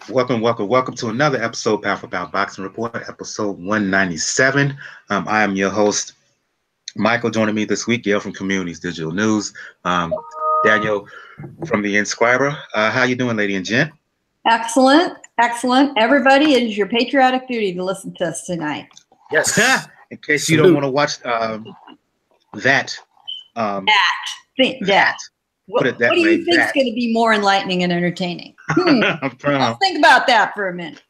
Welcome to another episode, Pound for Pound Boxing Report, episode 197. I am your host, Michael. Joining me this week, Gail from Communities Digital News, Daniel from the Inscriber. How you doing, lady and gent? Excellent, excellent. Everybody, it is your patriotic duty to listen to us tonight. Yes. In case you don't want to watch that. What do you think is going to be more enlightening and entertaining? Let's think about that for a minute.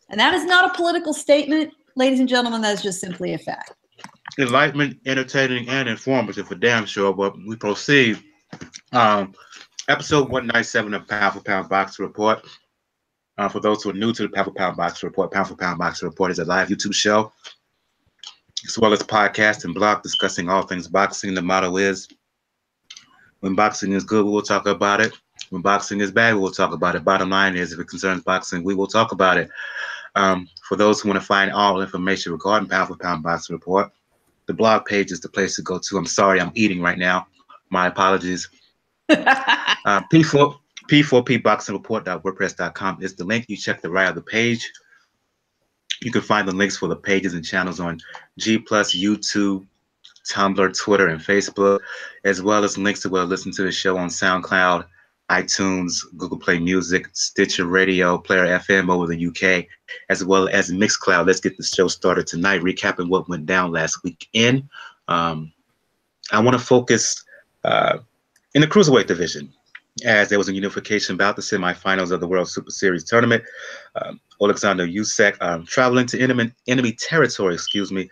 And that is not a political statement, ladies and gentlemen. That is just simply a fact. Enlightenment, entertaining, and informative for damn sure. But we proceed. Episode 197 of Pound for Pound Boxing Report. For those who are new to the Pound for Pound Boxing Report, Pound for Pound Boxing Report is a live YouTube show, as well as a podcast and blog discussing all things boxing. The motto is, when boxing is good, we will talk about it. When boxing is bad, we will talk about it. Bottom line is, if it concerns boxing, we will talk about it. For those who want to find all information regarding Pound for Pound Boxing Report, the blog page is the place to go to. I'm sorry, I'm eating right now. My apologies. P4pboxingreport.wordpress.com is the link. You check the right of the page. You can find the links for the pages and channels on G+, YouTube, Tumblr, Twitter, and Facebook, as well as links to where to listen to the show on SoundCloud, iTunes, Google Play Music, Stitcher Radio, Player FM over the UK, as well as Mixcloud. Let's get the show started tonight, recapping what went down last weekend. I want to focus in the cruiserweight division, as there was a unification bout, the semifinals of the World Super Series tournament. Oleksandr Usyk traveling to enemy territory, to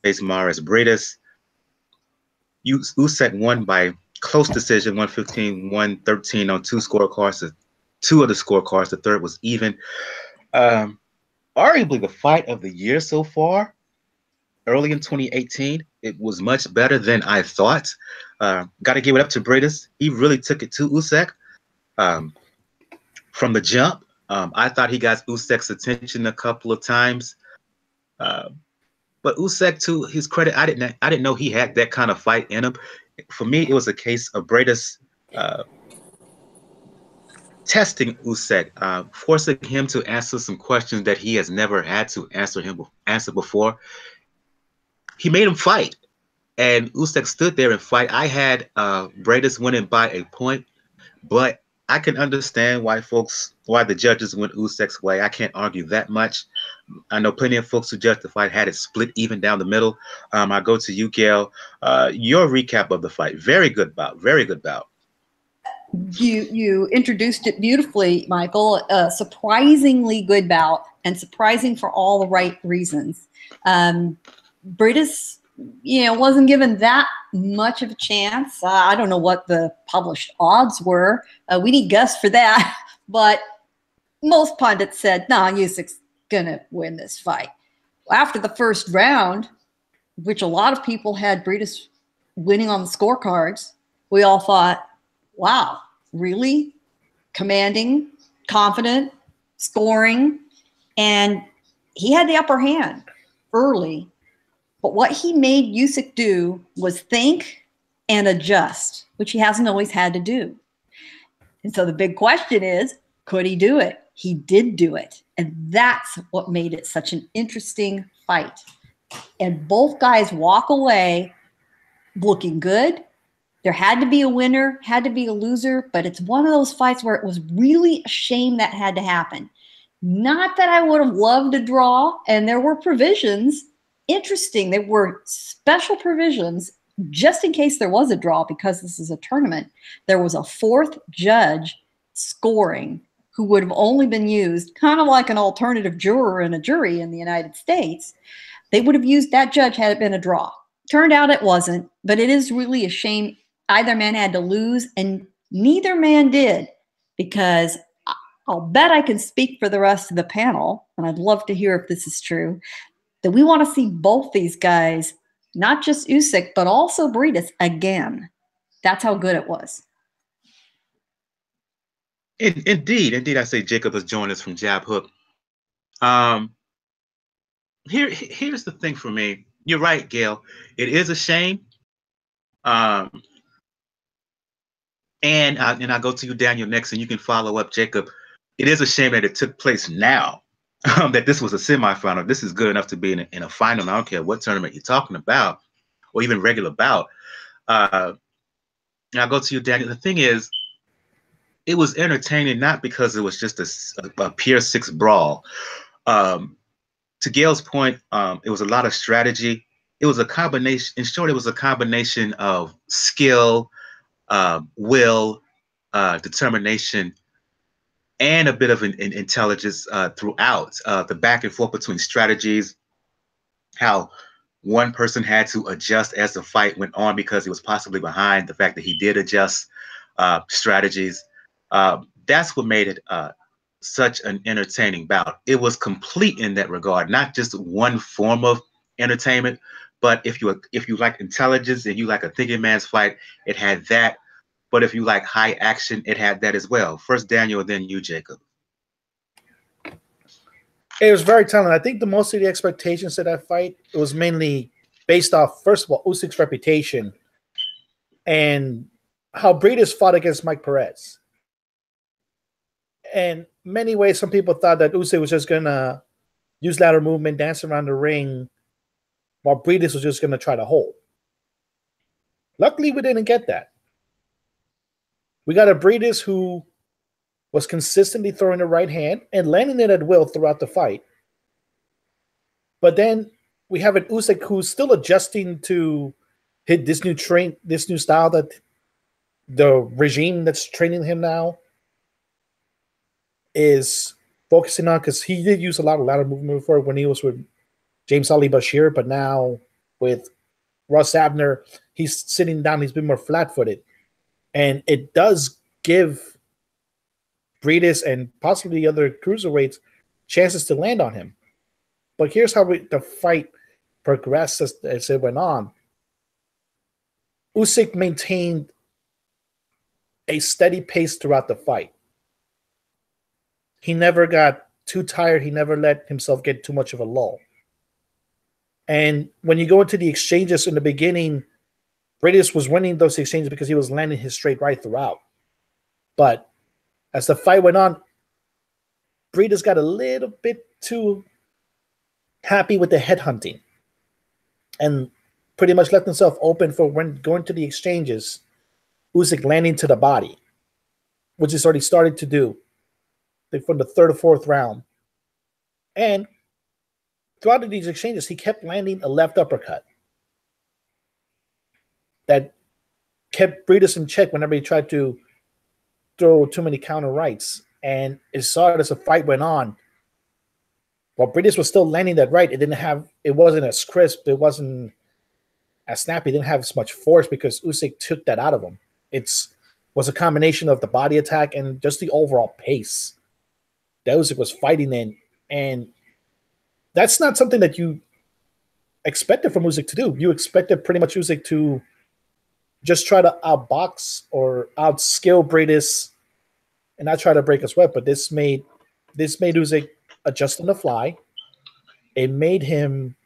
face Mairis Briedis. Usyk won by close decision, 115-113 on two scorecards. Two of the scorecards, the third was even. Arguably the fight of the year so far. Early in 2018, it was much better than I thought. Got to give it up to Briedis. He really took it to Usyk from the jump. I thought he got Usyk's attention a couple of times. But Usyk, to his credit, I didn't know he had that kind of fight in him. For me, it was a case of Briedis testing Usyk, forcing him to answer some questions that he has never had to answer before. He made him fight, and Usyk stood there and fight. I had Briedis winning by a point, but I can understand why the judges went Usyk's way. I can't argue that much. I know plenty of folks who judged the fight had it split even down the middle. I go to you, Gail. Your recap of the fight. Very good bout. Very good bout. You introduced it beautifully, Michael. A surprisingly good bout, and surprising for all the right reasons. Briedis, wasn't given that much of a chance. I don't know what the published odds were. We need Gus for that. But most pundits said, no, Usyk's going to win this fight. After the first round, which a lot of people had Briedis winning on the scorecards, we all thought, wow, really? Commanding, confident, scoring. And he had the upper hand early. But what he made Usyk do was think and adjust, which he hasn't always had to do. And so the big question is, could he do it? He did do it. And that's what made it such an interesting fight. And both guys walk away looking good. There had to be a winner, had to be a loser, but it's one of those fights where it was really a shame that had to happen. Not that I would have loved a draw, and there were provisions. Interesting, there were special provisions just in case there was a draw, because this is a tournament. There was a fourth judge scoring who would have only been used kind of like an alternative juror in a jury in the United States. They would have used that judge had it been a draw. Turned out it wasn't, but it is really a shame either man had to lose, and neither man did, because I'll bet I can speak for the rest of the panel, and I'd love to hear if this is true, that we want to see both these guys, not just Usyk, but also Briedis again. That's how good it was. Indeed. I say Jacob has joined us from Jab Hook. Here's the thing for me. You're right, Gail. It is a shame. And I'll go to you, Daniel, next, and you can follow up, Jacob. it is a shame that it took place now. That this was a semifinal. This is good enough to be in a final. I don't care what tournament you're talking about, or even regular bout. Now I'll go to you, Daniel. The thing is, it was entertaining not because it was just a pure six brawl. To Gail's point, it was a lot of strategy. It was a combination. In short, it was a combination of skill, will, determination, and a bit of an intelligence throughout the back and forth between strategies, how one person had to adjust as the fight went on because he was possibly behind, the fact that he did adjust strategies. That's what made it such an entertaining bout. It was complete in that regard, not just one form of entertainment, but if you like intelligence and you like a thinking man's fight, it had that. But if you like high action, it had that as well. First Daniel, then you, Jacob. It was very telling. I think the most of the expectations of that fight, it was mainly based off, first of all, Usyk's reputation and how Briedis fought against Mike Perez. And many ways, some people thought that Usyk was just going to use lateral movement, dance around the ring, while Briedis was just going to try to hold. Luckily, we didn't get that. We got a Briedis who was consistently throwing the right hand and landing it at will throughout the fight. But then we have an Usyk who's still adjusting to hit this new style that the regime that's training him now is focusing on, because he did use a lot of lateral movement before when he was with James Ali Bashir, but now with Russ Abner, he's sitting down, he's been more flat-footed. And it does give Briedis and possibly the other cruiserweights chances to land on him. But here's how the fight progressed as it went on. Usyk maintained a steady pace throughout the fight. He never got too tired. He never let himself get too much of a lull. And when you go into the exchanges in the beginning, Briedis was winning those exchanges because he was landing his straight right throughout. But as the fight went on, Briedis got a little bit too happy with the headhunting and pretty much left himself open for when going to the exchanges, Usyk landing to the body, which he's already started to do from the third or fourth round. And throughout these exchanges, he kept landing a left uppercut that kept Briedis in check whenever he tried to throw too many counter rights. And it started as the fight went on. While Briedis was still landing that right, it wasn't as crisp, it wasn't as snappy, it didn't have as much force because Usyk took that out of him. It was a combination of the body attack and just the overall pace that Usyk was fighting in. And that's not something that you expected from Usyk to do. You expected pretty much Usyk to just try to outbox or outskill Briedis and not try to break his sweat. But this made Usyk adjust on the fly. It made him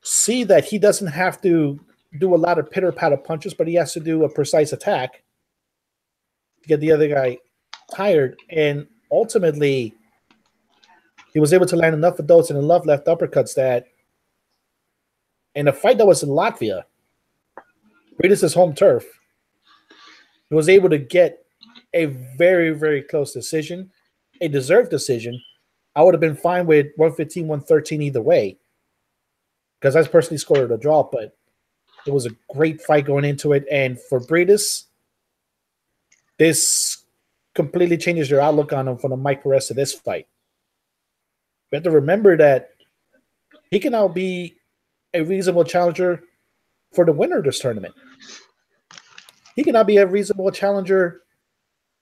see that he doesn't have to do a lot of pitter-patter punches, but he has to do a precise attack to get the other guy tired. And ultimately, he was able to land enough of those and enough left uppercuts that in a fight that was in Latvia, Briedis' home turf, he was able to get a very, very close decision, a deserved decision. I would have been fine with 115, 113 either way, because I personally scored a draw, but it was a great fight going into it. And for Briedis, this completely changes your outlook on him from the Mike Perez to this fight. We have to remember that he can now be a reasonable challenger for the winner of this tournament. He can now be a reasonable challenger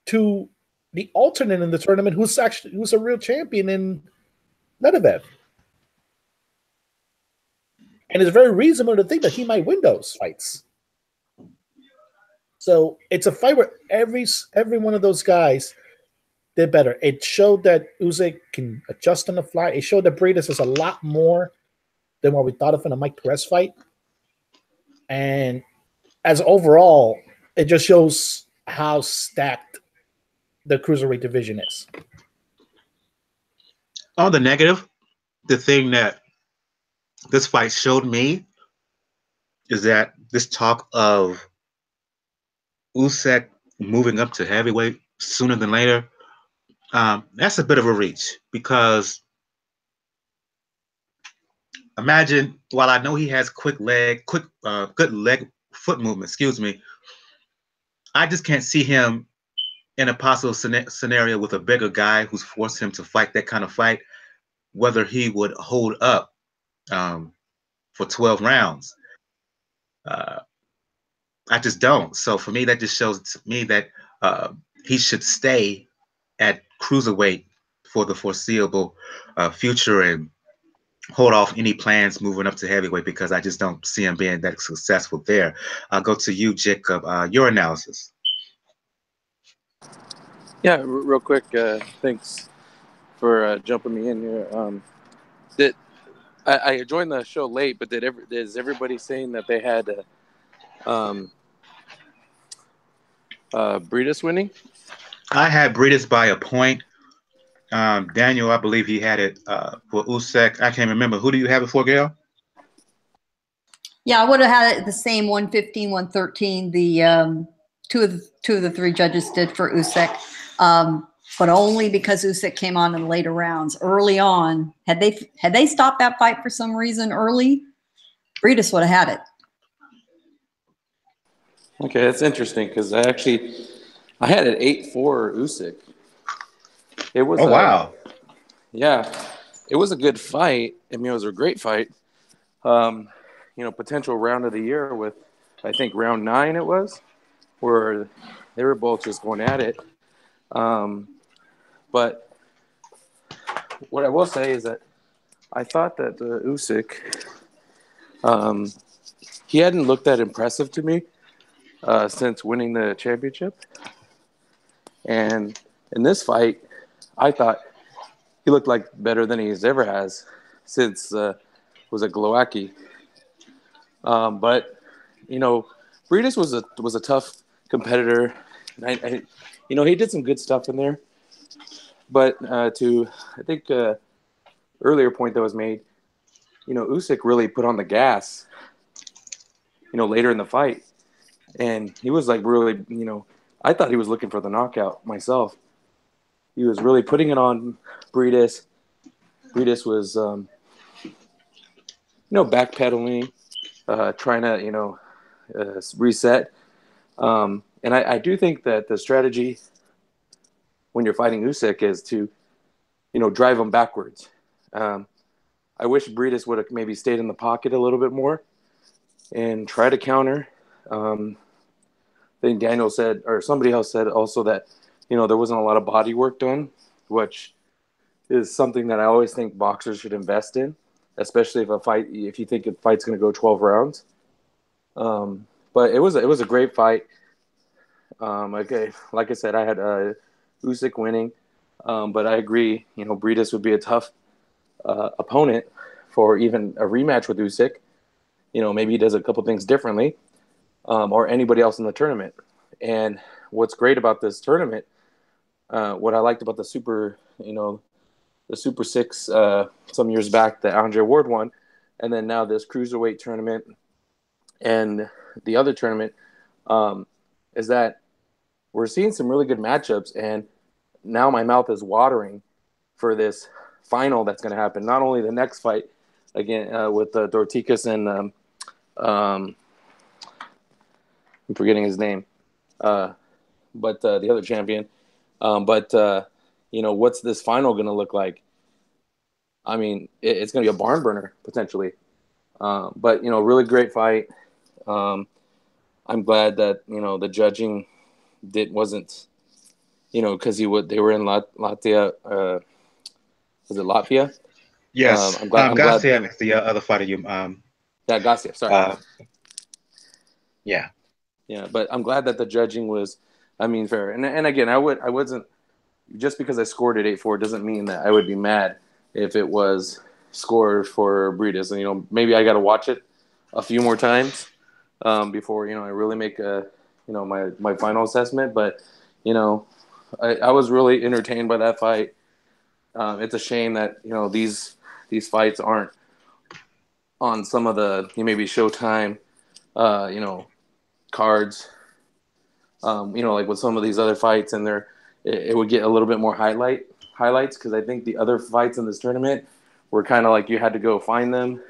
to the alternate in the tournament who's a real champion in Medvedev. And it's very reasonable to think that he might win those fights. So it's a fight where every one of those guys did better. It showed that Usyk can adjust on the fly. It showed that Briedis is a lot more than what we thought of in a Mike Perez fight. And as overall, it just shows how stacked the cruiserweight division is. On the negative, the thing that this fight showed me is that this talk of Usyk moving up to heavyweight sooner than later, that's a bit of a reach because imagine, while I know he has good leg foot movement, excuse me, I just can't see him in a possible scenario with a bigger guy who's forced him to fight that kind of fight, whether he would hold up for 12 rounds. I just don't. So for me, that just shows to me that he should stay at cruiserweight for the foreseeable future and hold off any plans moving up to heavyweight because I just don't see him being that successful there. I'll go to you, Jacob. Your analysis. Yeah, real quick. Thanks for jumping me in here. I joined the show late, but is everybody saying that they had Briedis winning? I had Briedis by a point. Daniel, I believe he had it for Usyk. I can't remember. Who do you have it for, Gail? Yeah, I would have had it the same 115, 113. The two of the three judges did for Usyk, but only because Usyk came on in later rounds. Early on, had they stopped that fight for some reason early, Briedis would have had it. Okay, that's interesting because I had it 8-4 Usyk. It was wow. Yeah, it was a good fight. I mean, it was a great fight. Potential round of the year with, I think, round 9 it was, where they were both just going at it. But what I will say is that I thought that Usyk, he hadn't looked that impressive to me since winning the championship. And in this fight, I thought he looked like better than he's ever has since was it Glowacki. But Briedis was a tough competitor. And he did some good stuff in there. But I think earlier point that was made, Usyk really put on the gas, later in the fight. And he was like really, I thought he was looking for the knockout myself. He was really putting it on Briedis. Briedis was, backpedaling, trying to, reset. And I do think that the strategy when you're fighting Usyk is to, drive him backwards. I wish Briedis would have maybe stayed in the pocket a little bit more and try to counter. I think Daniel said, or somebody else said also that, there wasn't a lot of body work done, which is something that I always think boxers should invest in, especially if you think a fight's going to go 12 rounds. But it was a great fight. Okay, like I said, I had Usyk winning, but I agree. Briedis would be a tough opponent for even a rematch with Usyk. Maybe he does a couple things differently, or anybody else in the tournament. And what's great about this tournament, what I liked about the Super, the Super Six some years back that Andre Ward won, and then now this cruiserweight tournament and the other tournament, is that we're seeing some really good matchups, and now my mouth is watering for this final that's going to happen. Not only the next fight again with Dorticos and I'm forgetting his name, but the other champion. What's this final going to look like? I mean, it's going to be a barn burner potentially. But really great fight. I'm glad that the judging wasn't because they were in Latvia. Was it Latvia? Yes. I'm glad. Gassiev is the other fighter you. Yeah, Gassiev. Sorry. Yeah. Yeah, but I'm glad that the judging was, fair. And again, I wasn't just because I scored it 8-4 doesn't mean that I would be mad if it was scored for Briedis. And maybe I got to watch it a few more times before I really make my final assessment. But I was really entertained by that fight. It's a shame that these fights aren't on some of the maybe Showtime cards. Like with some of these other fights, and it would get a little bit more highlights, because I think the other fights in this tournament were kind of like you had to go find them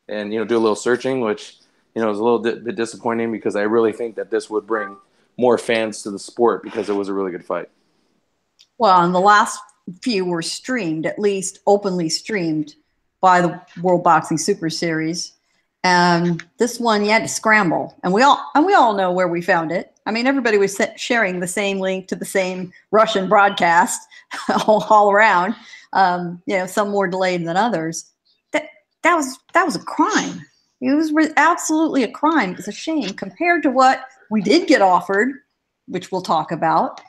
and do a little searching, which was a little bit disappointing, because I really think that this would bring more fans to the sport, because it was a really good fight. Well, and the last few were streamed, at least openly streamed, by the World Boxing Super Series. And this one, you had to scramble, and we all know where we found it. I mean, everybody was sharing the same link to the same Russian broadcast all around. Some more delayed than others. That was a crime. It was absolutely a crime. It's a shame compared to what we did get offered, which we'll talk about.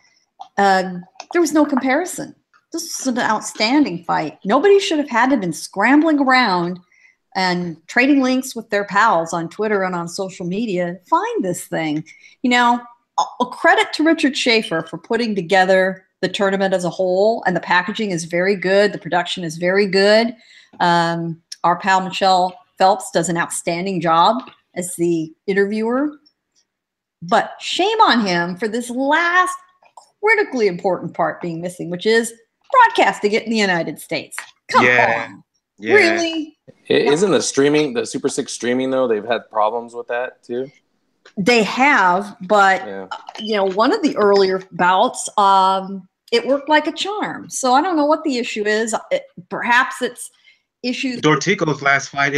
There was no comparison. This was an outstanding fight. Nobody should have had to been scrambling around and trading links with their pals on Twitter and on social media to find this thing. A credit to Richard Schaefer for putting together the tournament as a whole, and the packaging is very good. The production is very good. Our pal Michelle Phelps does an outstanding job as the interviewer. But shame on him for this last critically important part being missing, which is broadcasting it in the United States. Come on. Yeah. Really? Isn't the Super 6 streaming, though, they've had problems with that too? They have, but one of the earlier bouts, it worked like a charm. So I don't know what the issue is. Perhaps it's issues. Dorticos last fight,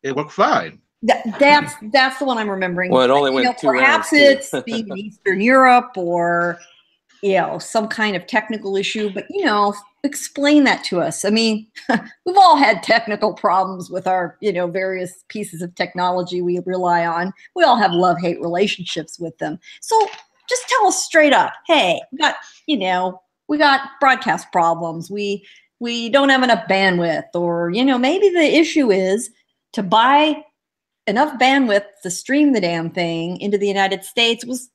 it worked fine. That's the one I'm remembering. Well, it only went 2 rounds. Perhaps it's being in Eastern Europe, or some kind of technical issue. But explain that to us. I mean, we've all had technical problems with our various pieces of technology we rely on. We all have love-hate relationships with them. So just tell us straight up. Hey, we got broadcast problems. We don't have enough bandwidth, or maybe the issue is to buy enough bandwidth to stream the damn thing into the United States was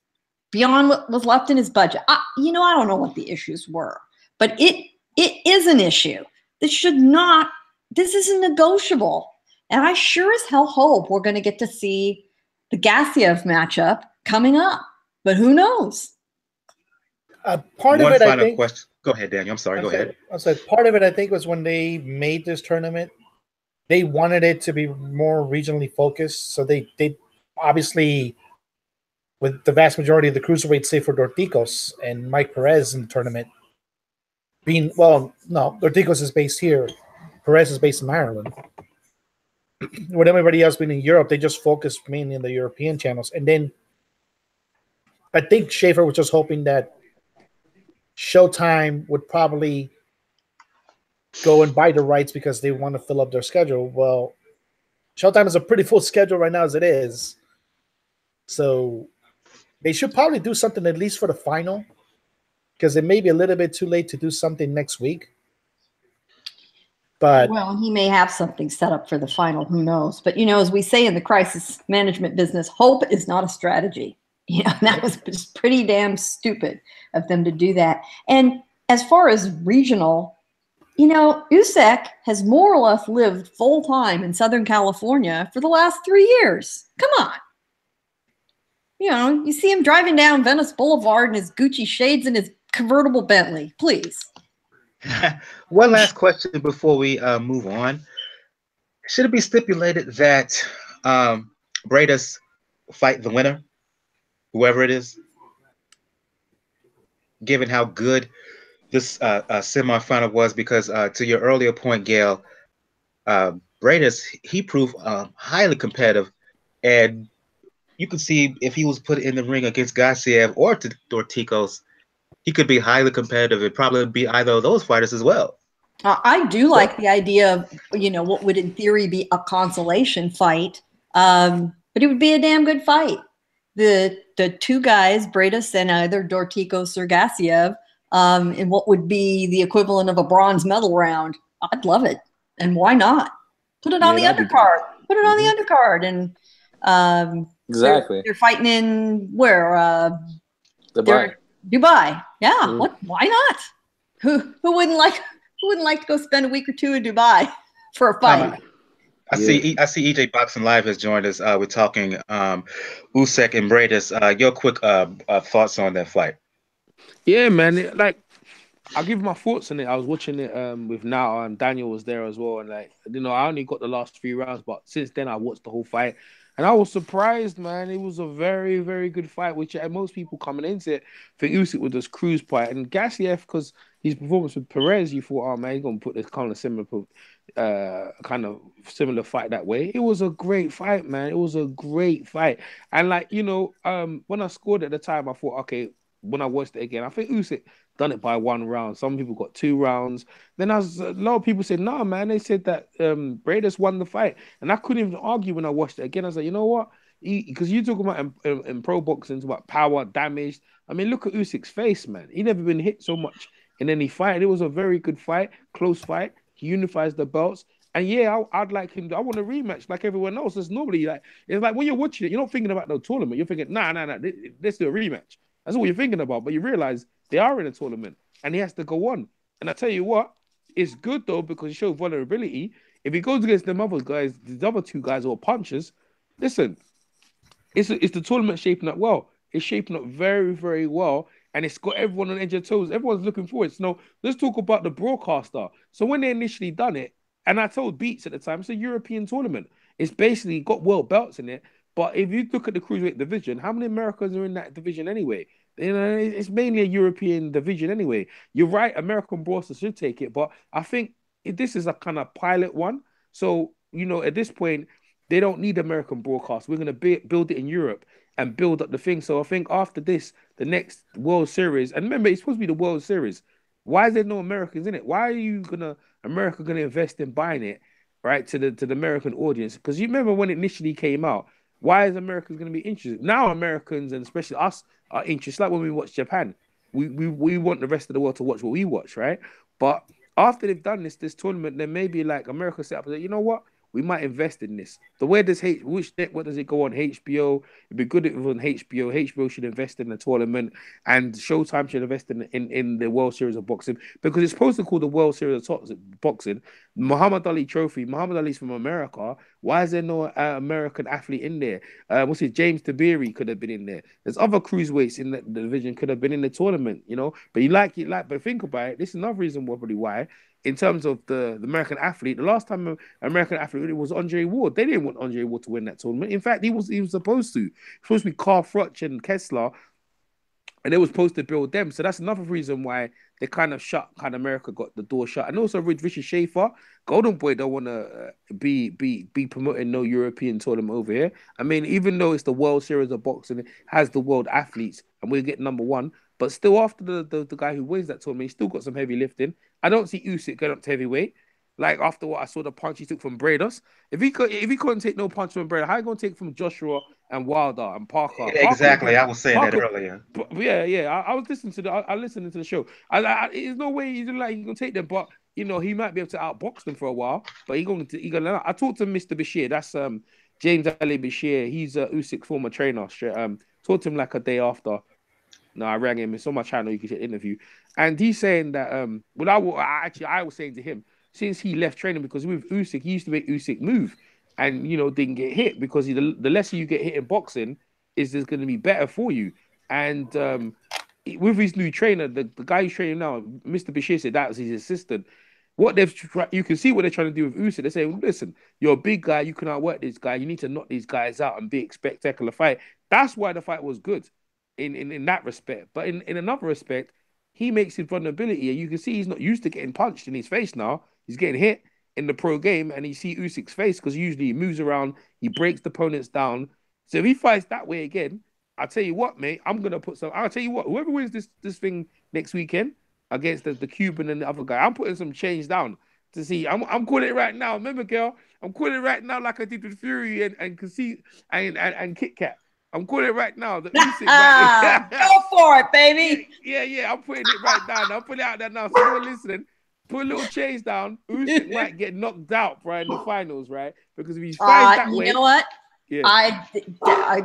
beyond what was left in his budget. I don't know what the issues were, but it is an issue. This isn't negotiable. And I sure as hell hope we're going to get to see the Gassiev matchup coming up, but who knows? Part of it, I think. Question. Go ahead, Daniel. I'm sorry. Go ahead. I said part of it, I think, was when they made this tournament, they wanted it to be more regionally focused. So they obviously, with the vast majority of the cruiserweights, say for Dorticos and Mike Perez in the tournament, Dorticos is based here. Perez is based in Ireland. With everybody else being in Europe, they just focused mainly on the European channels. And then I think Schaefer was just hoping that Showtime would probably go and buy the rights because they want to fill up their schedule. Well, Showtime is a pretty full schedule right now as it is. So they should probably do something at least for the final, because it may be a little bit too late to do something next week. But he may have something set up for the final. Who knows? But as we say in the crisis management business, hope is not a strategy. That was just pretty damn stupid of them to do that. And as far as regional, Usyk has more or less lived full time in Southern California for the last 3 years. Come on. You see him driving down Venice Boulevard in his Gucci shades and his convertible Bentley. Please. One last question before we move on. Should it be stipulated that Briedis fight the winner, whoever it is, given how good this semifinal was? Because to your earlier point, Gail, Briedis, he proved highly competitive, and you could see if he was put in the ring against Gassiev or Dorticos, he could be highly competitive. It'd probably be either of those fighters as well. I do like the idea of, what would in theory be a consolation fight, but it would be a damn good fight. The two guys, Briedis and either Dorticos or Gassiev, in what would be the equivalent of a bronze medal round. I'd love it. And why not? Put it on the undercard. Put it on the undercard. And exactly. They're fighting in where? Dubai. Yeah. What? Why not? Who wouldn't like to go spend a week or two in Dubai for a fight? I see EJ Boxing Live has joined us. We're talking Usyk and Briedis. Your quick thoughts on that fight? Yeah, man. I'll give my thoughts on it. I was watching it with Nao and Daniel was there as well. And I only got the last 3 rounds, but since then I watched the whole fight. And I was surprised, man. It was a very, very good fight, which most people coming into it think Usyk with this cruise fight. And Gassiev, because his performance with Perez, you thought, oh man, he's gonna put this kind of similar fight that way. It was a great fight, man. It was a great fight. And when I scored at the time, I thought, okay, when I watched it again, I think Usyk done it by 1 round. Some people got 2 rounds. Then a lot of people said, nah, man. They said that Briedis won the fight. And I couldn't even argue when I watched it again. I was like, you know what? Because you talk about in pro boxing, about power, damage. I mean, look at Usyk's face, man. He never been hit so much in any fight. It was a very good fight, close fight. He unifies the belts. And yeah, I'd like him. I want a rematch like everyone else. It's normally it's like when you're watching it, you're not thinking about no tournament. You're thinking, nah, let's do a rematch. That's what you're thinking about. But you realize they are in a tournament and he has to go on. And I tell you what, it's good though because he showed vulnerability. If he goes against them other guys, the other 2 guys or punchers, listen, it's the tournament shaping up well. It's shaping up very, very well. And it's got everyone on edge of toes. Everyone's looking forward. So let's talk about the broadcaster. So when they initially done it, and I told Beats at the time, it's a European tournament. It's basically got world belts in it. But if you look at the cruiserweight division, how many Americans are in that division anyway? It's mainly a European division anyway. You're right, American broadcasters should take it, but I think this is a kind of pilot one. So, at this point, they don't need American broadcast. We're going to build it in Europe and build up the thing. So I think after this, the next World Series, and remember, it's supposed to be the World Series. Why is there no Americans in it? Why are America going to invest in buying it, right, to the American audience? Because you remember when it initially came out, why is Americans going to be interested? Now Americans, and especially us, are interested. Like when we watch Japan, we want the rest of the world to watch what we watch, right? But after they've done this tournament, then maybe like America set up and say, you know what? We might invest in this. The where does which network does it go on? HBO. It'd be good if it was on HBO. HBO should invest in the tournament, and Showtime should invest in the World Series of Boxing because it's supposed to call the World Series of Boxing Muhammad Ali Trophy. Muhammad Ali's from America. Why is there no American athlete in there? James Tabiri could have been in there. There's other cruiserweights in the division could have been in the tournament, But but think about it. This is another reason probably why. In terms of the American athlete, the last time an American athlete was Andre Ward. They didn't want Andre Ward to win that tournament. In fact, he was supposed to. He was supposed to be Carl Froch and Kessler, and they were supposed to build them. So that's another reason why they kind of America got the door shut. And also with Richard Schaefer, Golden Boy don't want to be promoting no European tournament over here. I mean, even though it's the World Series of Boxing, it has the world athletes, and we'll get number 1. But still, after the guy who wins that tournament, he's still got some heavy lifting. I don't see Usyk going up to heavyweight. Like after what I saw the punch he took from Briedis. If he couldn't take no punch from Briedis, how are you going to take from Joshua and Wilder and Parker? Exactly, I was saying that earlier. Yeah. I was listening to I listened to the show. There's no way he's gonna take them, but he might be able to outbox them for a while. But he gonna. I talked to Mr. Bashir. That's James Ali Bashir. He's Usyk's former trainer. Talked to him like a day after. No, I rang him. It's on my channel. You can get an interview. And he's saying that, I was saying to him, since he left training, because with Usyk, he used to make Usyk move and, didn't get hit because the lesser you get hit in boxing is there's going to be better for you. And with his new trainer, the guy who's training now, Mr. Bashir said that was his assistant. You can see what they're trying to do with Usyk. They're saying, listen, you're a big guy. You can outwork this guy. You need to knock these guys out and be a spectacular fight. That's why the fight was good. In that respect. But in another respect, he makes his vulnerability, and you can see he's not used to getting punched in his face now. He's getting hit in the pro game, and you see Usyk's face because usually he moves around, he breaks the opponents down. So if he fights that way again, I'll tell you what, mate, I'll tell you what, whoever wins this thing next weekend against the Cuban and the other guy, I'm putting some change down to see. I'm calling it right now. Remember, girl, I'm calling it right now like I did with Fury and Kit Kat. I'm calling it right now. The Usyk go for it, baby. Yeah. I'm putting it right down. I'm putting it out there now. So you're listening. Put a little change down. Usyk might get knocked out, right, in the finals, right? Because if he fights that way, you know what? Yeah.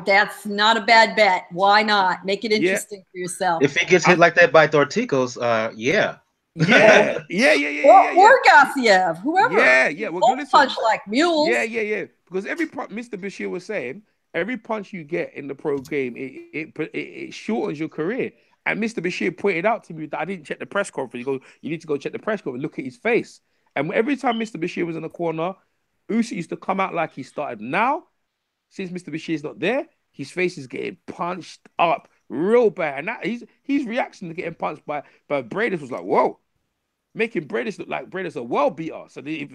That's not a bad bet. Why not? Make it interesting for yourself. If he gets hit like that by Dorticos, yeah. Or Gassiev, whoever. Yeah. Well, Both listen. punch like mules. Yeah. Because Mr. Bashir was saying, every punch you get in the pro game, it shortens your career. And Mr. Bashir pointed out to me that I didn't check the press conference. He goes, you need to go check the press conference, look at his face. And every time Mr. Bashir was in the corner, Usyk used to come out like he started. Now, since Mr. Bashir's not there, his face is getting punched up real bad. And that, his reaction to getting punched by Briedis was like, whoa. Making Briedis look like Briedis a world beater. So he's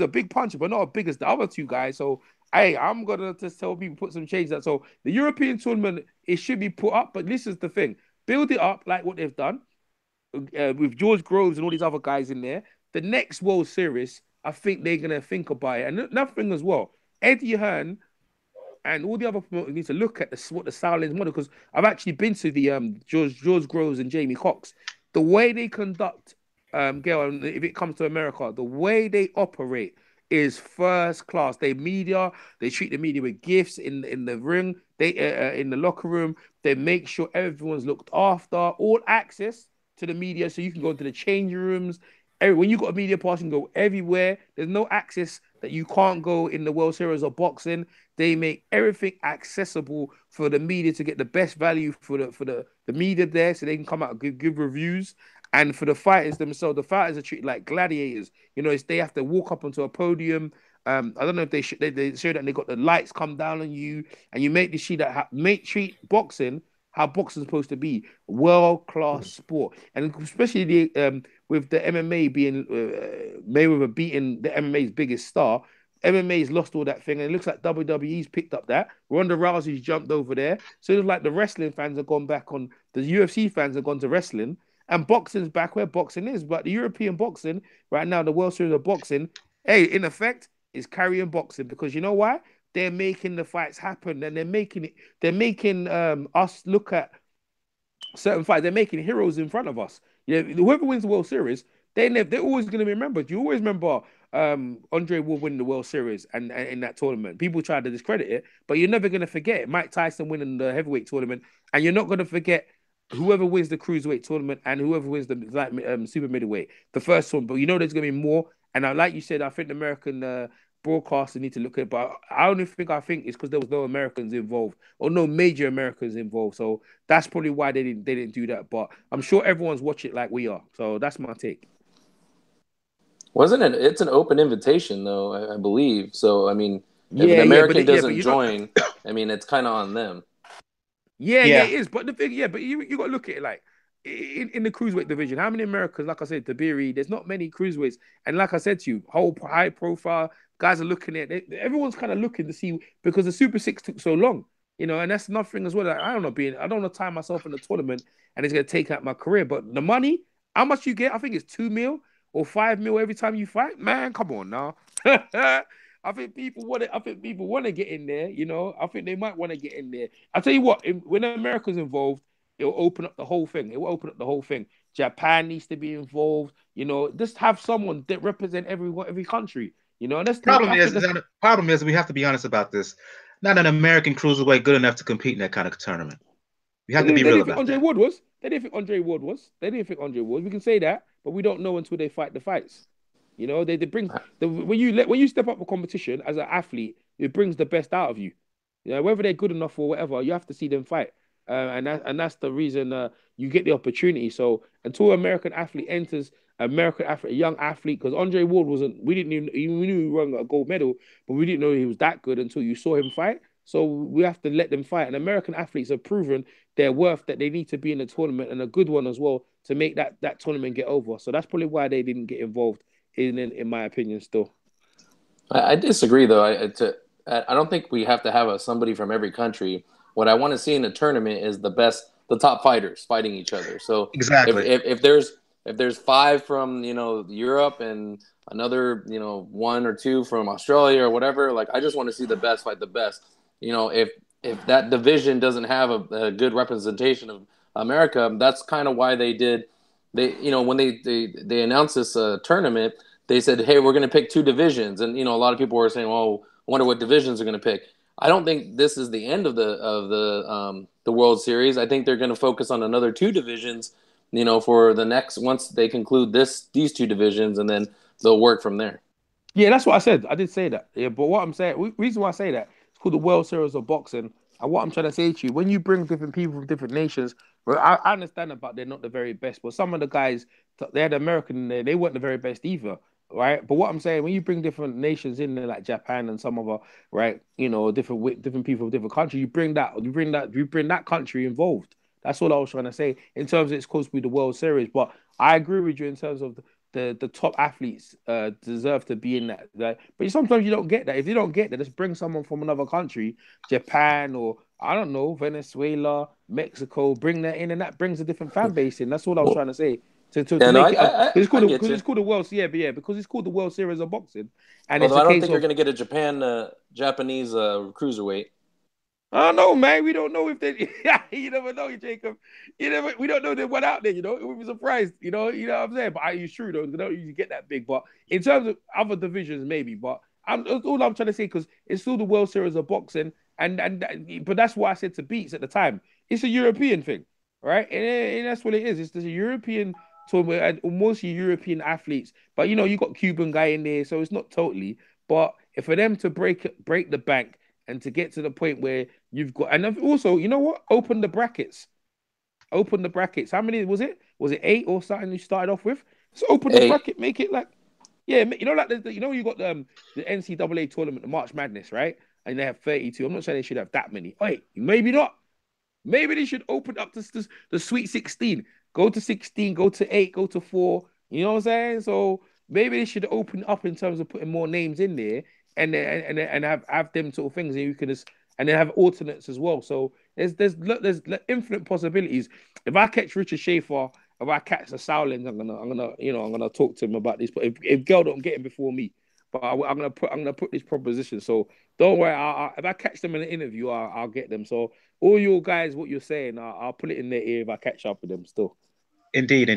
a big puncher, but not as big as the other two guys. So I'm gonna just tell people put some change that. So the European tournament, it should be put up, but this is the thing: build it up like what they've done with George Groves and all these other guys in there. The next World Series, I think they're gonna think about it. And another thing as well, Eddie Hearn and all the other promoters need to look at what the Southlands model, because I've actually been to the George Groves and Jamie Cox. The way they conduct, Gail, and if it comes to America, the way they operate is first class. They treat the media with gifts in the ring, in the locker room. They make sure everyone's looked after, all access to the media, so you can go into the changing rooms. When you got a media pass, you can go everywhere. There's no access that you can't go in the World Series of boxing. They make everything accessible for the media to get the best value for the media there, so they can come out and give reviews. And for the fighters themselves, the fighters are treated like gladiators. You know, they have to walk up onto a podium. I don't know if they show that they got the lights come down on you, and you make the sheet that treat boxing how boxing is supposed to be, world-class sport. And especially with the MMA being Mayweather beating the MMA's biggest star, MMA's lost all that thing, and it looks like WWE's picked up that. Ronda Rousey's jumped over there. So it's like the wrestling fans have gone back on, the UFC fans have gone to wrestling, and boxing's back where boxing is. But the European boxing, right now, the World Series of Boxing, in effect, is carrying boxing, because you know why? They're making the fights happen, and they're making us look at certain fights. They're making heroes in front of us. Yeah, whoever wins the World Series, they're always going to be remembered. You always remember Andre Ward winning the World Series and in that tournament. People try to discredit it, but you're never going to forget it. Mike Tyson winning the heavyweight tournament, and you're not going to forget whoever wins the cruiserweight tournament and whoever wins the super middleweight, the first one. But you know there's going to be more. And like you said, I think the American broadcasters need to look at it, but I think it's because there was no Americans involved, or no major Americans involved. So that's probably why they didn't do that. But I'm sure everyone's watching it like we are. So that's my take. Wasn't it? It's an open invitation, though, I believe. So I mean, if an American doesn't join, I mean, it's kind of on them. Yeah, it is. But the thing, but you got to look at it like in the cruiserweight division. How many Americans? Like I said, Tabiri, there's not many cruiserweights, and like I said to you, whole high profile guys are looking at it. Everyone's kind of looking to see, because the Super Six took so long, you know, and that's nothing as well. Like, I don't want to tie myself in the tournament and it's going to take out my career. But the money, how much you get? I think it's 2 mil or 5 mil every time you fight. Man, come on now. I think people want to get in there. You know, I think they might want to get in there. I'll tell you what, when America's involved, it'll open up the whole thing. It will open up the whole thing. Japan needs to be involved. You know, just have someone that represent every country. You know, and that's the problem is we have to be honest about this. Not an American cruiserweight good enough to compete in that kind of tournament. We have to be real about that. They didn't think Andre Ward was. We can say that, but we don't know until they fight the fights. You know, they bring when you step up a competition as an athlete, it brings the best out of you. You know, whether they're good enough or whatever, you have to see them fight, and that's the reason you get the opportunity. So until an American athlete enters, a young athlete, because Andre Ward we knew he won a gold medal, but we didn't know he was that good until you saw him fight. So we have to let them fight. And American athletes have proven their worth, that they need to be in the tournament, and a good one as well, to make that tournament get over. So that's probably why they didn't get involved, in my opinion, still. I disagree, though. I don't think we have to have somebody from every country. What I want to see in a tournament is the top fighters fighting each other. So exactly, if there's 5 from, you know, Europe and another, you know, 1 or 2 from Australia or whatever, like, I just want to see the best fight the best. You know, if that division doesn't have a good representation of America, that's kind of why when they announced this tournament, they said, hey, we're going to pick 2 divisions. And, you know, a lot of people were saying, oh, wonder what divisions they're going to pick. I don't think this is the end of the World Series. I think they're going to focus on another 2 divisions, for the next once they conclude these 2 divisions, and then they'll work from there. Yeah, that's what I said. I did say that. Yeah, but what I'm saying, reason why I say that, it's called the World Series of Boxing. And what I'm trying to say to you, when you bring different people from different nations, well, I understand about they're not the very best, but some of the guys, they had American in there, they weren't the very best either, right? But what I'm saying, when you bring different nations in there, like Japan and some other, right, different people from different countries, you bring that country involved. That's all I was trying to say. In terms of it's supposed to be the World Series, but I agree with you in terms of the top athletes deserve to be in that. But sometimes you don't get that. If you don't get that, just bring someone from another country, Japan or I don't know, Venezuela, Mexico, bring that in, and that brings a different fan base in. That's all I was trying to say. It's called the World Series, because it's called the World Series of Boxing. And although I don't think you're going to get a Japanese cruiserweight. I don't know, man. We don't know if they. You never know, Jacob. We don't know they went out there. We'd be surprised. You know what I'm saying. But it's true though. They don't usually get that big. But in terms of other divisions, maybe. But all I'm trying to say, because it's still the World Series of Boxing, but that's what I said to Beats at the time. It's a European thing, right? And that's what it is. It's a European tournament, mostly European athletes. But you got Cuban guy in there, so it's not totally. But for them to break the bank. And to get to the point where you've got, and also, you know what? Open the brackets. Open the brackets. How many was it? Was it 8 or something you started off with? So open the bracket, make it like, yeah, you got the NCAA tournament, the March Madness, right? And they have 32. I'm not saying they should have that many. Wait, maybe not. Maybe they should open up the Sweet 16. Go to 16, go to 8, go to 4. You know what I'm saying? So maybe they should open up in terms of putting more names in there. And have them sort of things, and you can and then have alternates as well. So there's infinite possibilities. If I catch Richard Schaefer, if I catch the Sowlings, I'm gonna talk to him about this. But if Girl don't get him before me, but I'm gonna put this proposition. So don't worry. If I catch them in an interview, I'll get them. So all your guys, what you're saying, I'll put it in their ear if I catch up with them still. Indeed.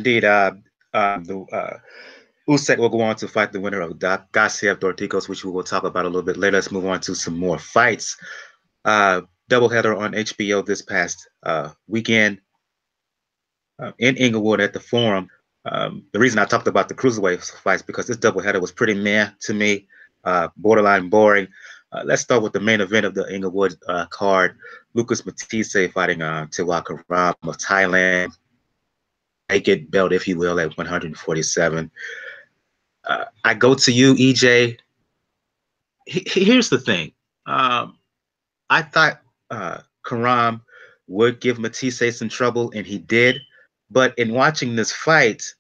Usyk will go on to fight the winner of Gassiev Dorticos, which we will talk about a little bit later. Let's move on to some more fights. Doubleheader on HBO this past weekend in Inglewood at the Forum. The reason I talked about the cruiserweight fights because this doubleheader was pretty meh to me, borderline boring. Let's start with the main event of the Inglewood card. Lucas Matthysse fighting Tewa Kiram of Thailand. Vacant belt, if you will, at 147. I go to you, EJ. Here's the thing. I thought Kiram would give Matthysse some trouble, and he did. But in watching this fight,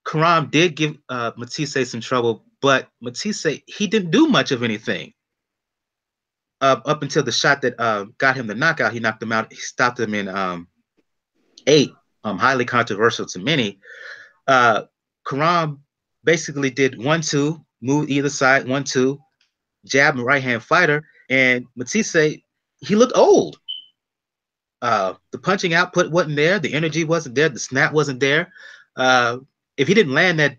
Kiram did give Matthysse some trouble, but Matthysse, he didn't do much of anything. Up until the shot that got him the knockout, he knocked him out. He stopped him in 8. Highly controversial to many. Kiram basically did 1-2, move either side, 1-2, jab and right hand fighter, and Matthysse, he looked old. The punching output wasn't there, the energy wasn't there, the snap wasn't there. If he didn't land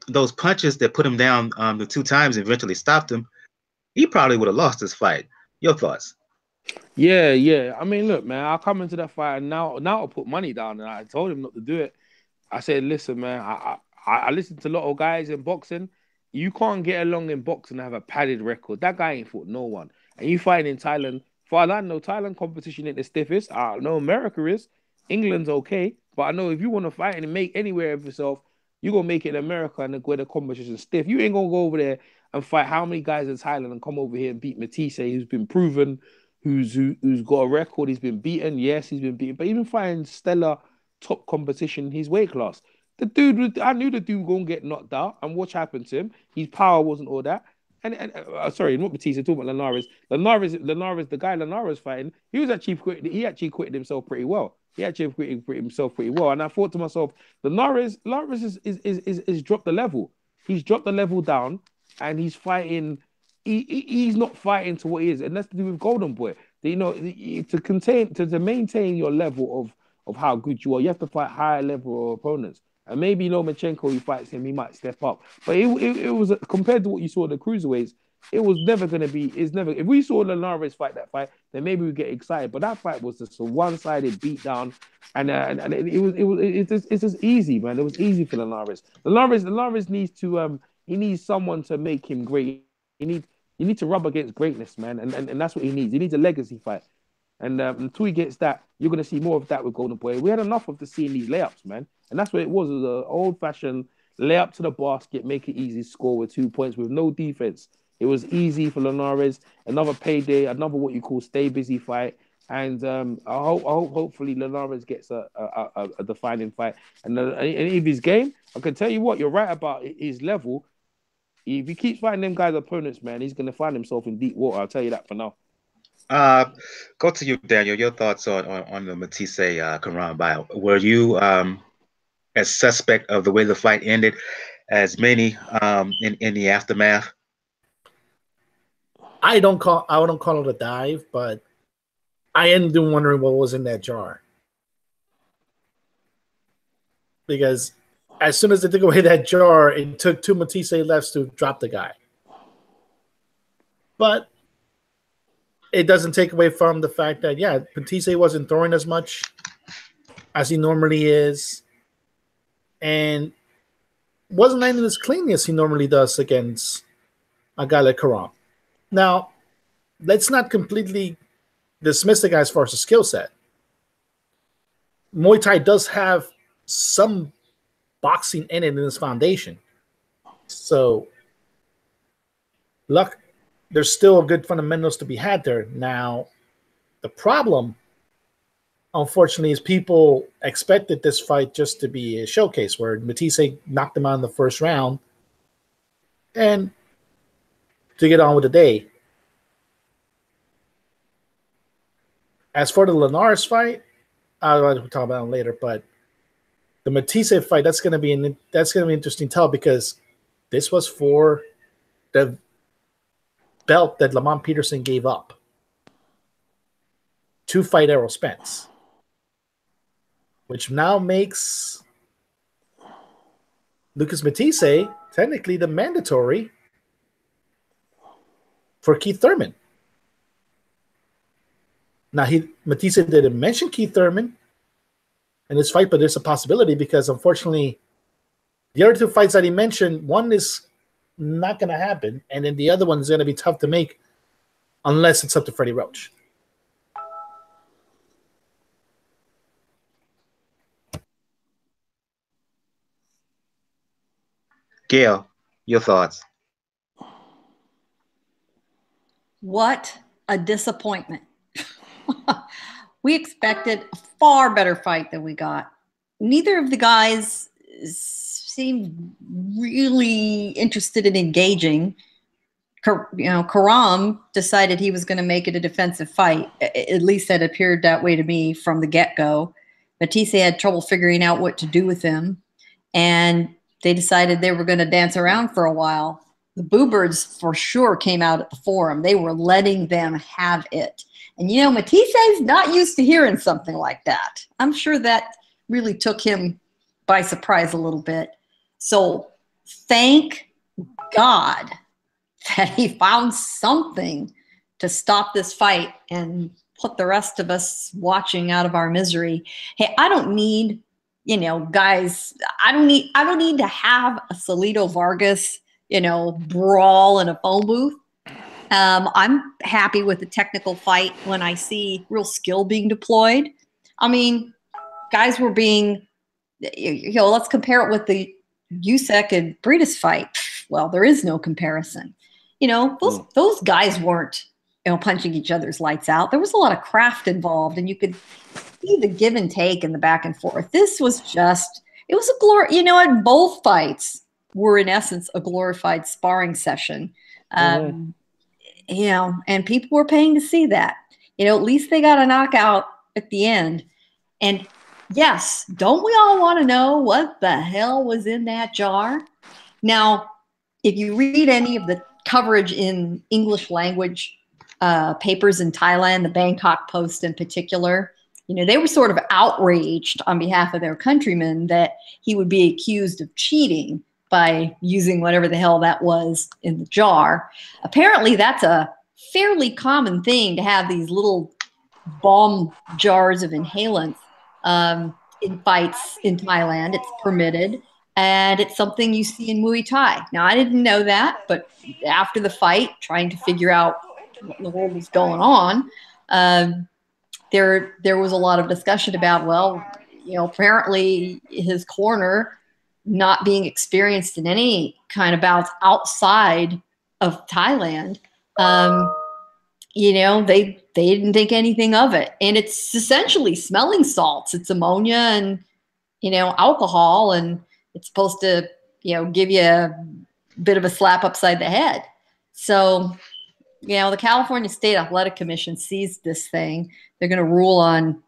those punches that put him down the 2 times and eventually stopped him, he probably would have lost this fight. Your thoughts? Yeah. I mean, look, man, I'll come into that fight and now I'll put money down, and I told him not to do it. I said, listen, man, I listen to a lot of guys in boxing. You can't get along in boxing and have a padded record. That guy ain't fought no one. And you fight in Thailand. For all I know, Thailand competition ain't the stiffest. I know America is. England's okay. But I know if you want to fight and make anywhere of yourself, you're going to make it in America and where the competition's stiff. You ain't going to go over there and fight how many guys in Thailand and come over here and beat Matthysse, who's been proven, who's got a record. He's been beaten. Yes, he's been beaten. But even fighting stellar top competition in his weight class. I knew the dude was going to get knocked out, and what happened to him? His power wasn't all that. Sorry, not Matthysse, I'm talking about Linares. Linares, the guy Linares fighting, he actually quitted himself pretty well. And I thought to myself, Linares is dropped the level. He's dropped the level down, and he's fighting. He's not fighting to what he is, and that's to do with Golden Boy. To maintain your level of how good you are, you have to fight higher level opponents. And maybe Lomachenko, he fights him, he might step up. But it was compared to what you saw in the cruiserweights, it was never going to be. It's never. If we saw Linares fight that fight, then maybe we get excited. But that fight was just a one-sided beatdown, and it's just easy, man. It was easy for Linares. Linares needs to he needs someone to make him great. You need to rub against greatness, man, and that's what he needs. He needs a legacy fight. And until he gets that, you're going to see more of that with Golden Boy. We had enough of seeing these layups, man. And that's what it was. It was an old-fashioned layup to the basket, make it easy, score with 2 points with no defense. It was easy for Linares. Another payday, another what you call stay busy fight. And I hope hopefully Linares gets a defining fight. And if his game, I can tell you what, you're right about his level. If he keeps fighting them guys' opponents, man, he's going to find himself in deep water. I'll tell you that for now. Go to you, Daniel. Your thoughts on the Matthysse Kiram bout. Were you as suspect of the way the fight ended as many in the aftermath? I wouldn't call it a dive, but I ended up wondering what was in that jar. Because as soon as they took away that jar, it took 2 Matthysse lefts to drop the guy. But it doesn't take away from the fact that, yeah, Matthysse wasn't throwing as much as he normally is. And wasn't landing as clean as he normally does against a guy like Kiram. Now, let's not completely dismiss the guy as far as the skill set. Muay Thai does have some boxing in it in its foundation. So, there's still good fundamentals to be had there. Now, the problem, unfortunately, is people expected this fight just to be a showcase where Matthysse knocked him out in the first round and to get on with the day. As for the Linares fight, I'll talk about it later, but the Matthysse fight, that's going to be an interesting tell because this was for the belt that Lamont Peterson gave up to fight Errol Spence, which now makes Lucas Matthysse technically the mandatory for Keith Thurman. Now, Matthysse didn't mention Keith Thurman in this fight, but there's a possibility because, unfortunately, the other 2 fights that he mentioned, one is not going to happen, and then the other one is going to be tough to make unless it's up to Freddie Roach. Gail, your thoughts? What a disappointment. We expected a far better fight than we got. Neither of the guys seemed really interested in engaging. Kiram decided he was going to make it a defensive fight. At least it appeared that way to me from the get-go. Matthysse had trouble figuring out what to do with him, and they decided they were going to dance around for a while. The Boo Birds for sure came out at the forum. They were letting them have it. And, Matthysse not used to hearing something like that. I'm sure that really took him by surprise a little bit. So thank God that he found something to stop this fight and put the rest of us watching out of our misery. Hey, I don't need, guys, I don't need to have a Salido Vargas, brawl in a phone booth. I'm happy with the technical fight when I see real skill being deployed. I mean, guys were being, let's compare it with the Usyk and Briedis fight. Well, there is no comparison. Those guys weren't, punching each other's lights out. There was a lot of craft involved, and you could see the give and take and the back and forth. This was just, it was a glory, both fights were in essence a glorified sparring session. And people were paying to see that. At least they got a knockout at the end. And yes, don't we all want to know what the hell was in that jar? Now, if you read any of the coverage in English language papers in Thailand, the Bangkok Post in particular, they were sort of outraged on behalf of their countrymen that he would be accused of cheating by using whatever the hell that was in the jar. Apparently, that's a fairly common thing to have these little bomb jars of inhalants in fights in Thailand. It's permitted, and it's something you see in Muay Thai. Now, I didn't know that, but after the fight, trying to figure out what in the world was going on, there was a lot of discussion about, well, apparently his corner not being experienced in any kind of bouts outside of Thailand. They didn't think anything of it. And it's essentially smelling salts. It's ammonia and, alcohol, and it's supposed to, give you a bit of a slap upside the head. So, the California State Athletic Commission sees this thing. They're going to rule on,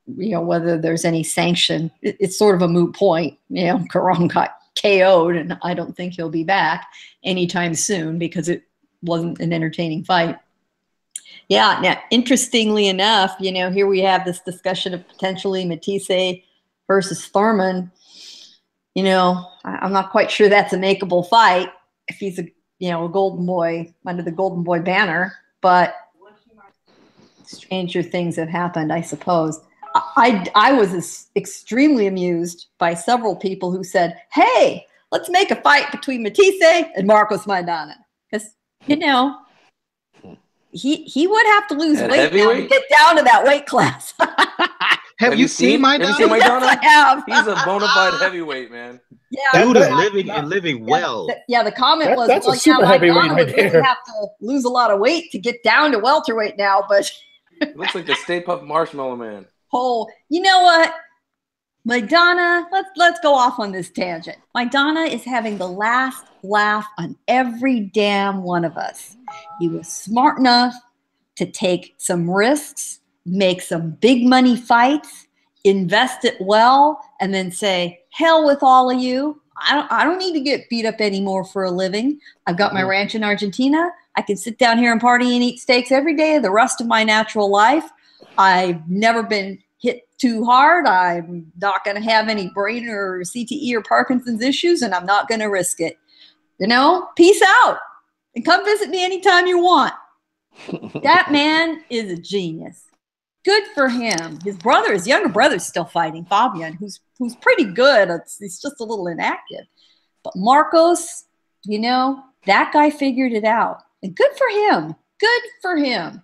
whether there's any sanction. It's sort of a moot point. Kiram got KO'd, and I don't think he'll be back anytime soon because it wasn't an entertaining fight. Yeah. Now, interestingly enough, here we have this discussion of potentially Matthysse versus Thurman. I'm not quite sure that's a makeable fight if he's a golden boy under the golden boy banner, but stranger things have happened, I suppose. I was extremely amused by several people who said, hey, let's make a fight between Matthysse and Marcos Maidana. Because, he would have to lose weight now to get down to that weight class. Have you seen Maidana? Have you seen Maidana? Yes, I have. He's a bona fide heavyweight, man. Yeah, dude is living well. The comment was, that's a super heavyweight right there. Really have to lose a lot of weight to get down to welterweight now, but it looks like the Stay Puft Marshmallow Man. Oh, you know what? Maidana, let's go off on this tangent. Maidana is having the last laugh on every damn one of us. He was smart enough to take some risks, make some big money fights, invest it well, and then say, hell with all of you. I don't need to get beat up anymore for a living. I've got my ranch in Argentina. I can sit down here and party and eat steaks every day of the rest of my natural life. I've never been hit too hard. I'm not going to have any brain or CTE or Parkinson's issues, and I'm not going to risk it. Peace out. And come visit me anytime you want. That man is a genius. Good for him. His younger brother's still fighting, Fabian, who's pretty good. He's just a little inactive. But Marcos, that guy figured it out. And good for him. Good for him.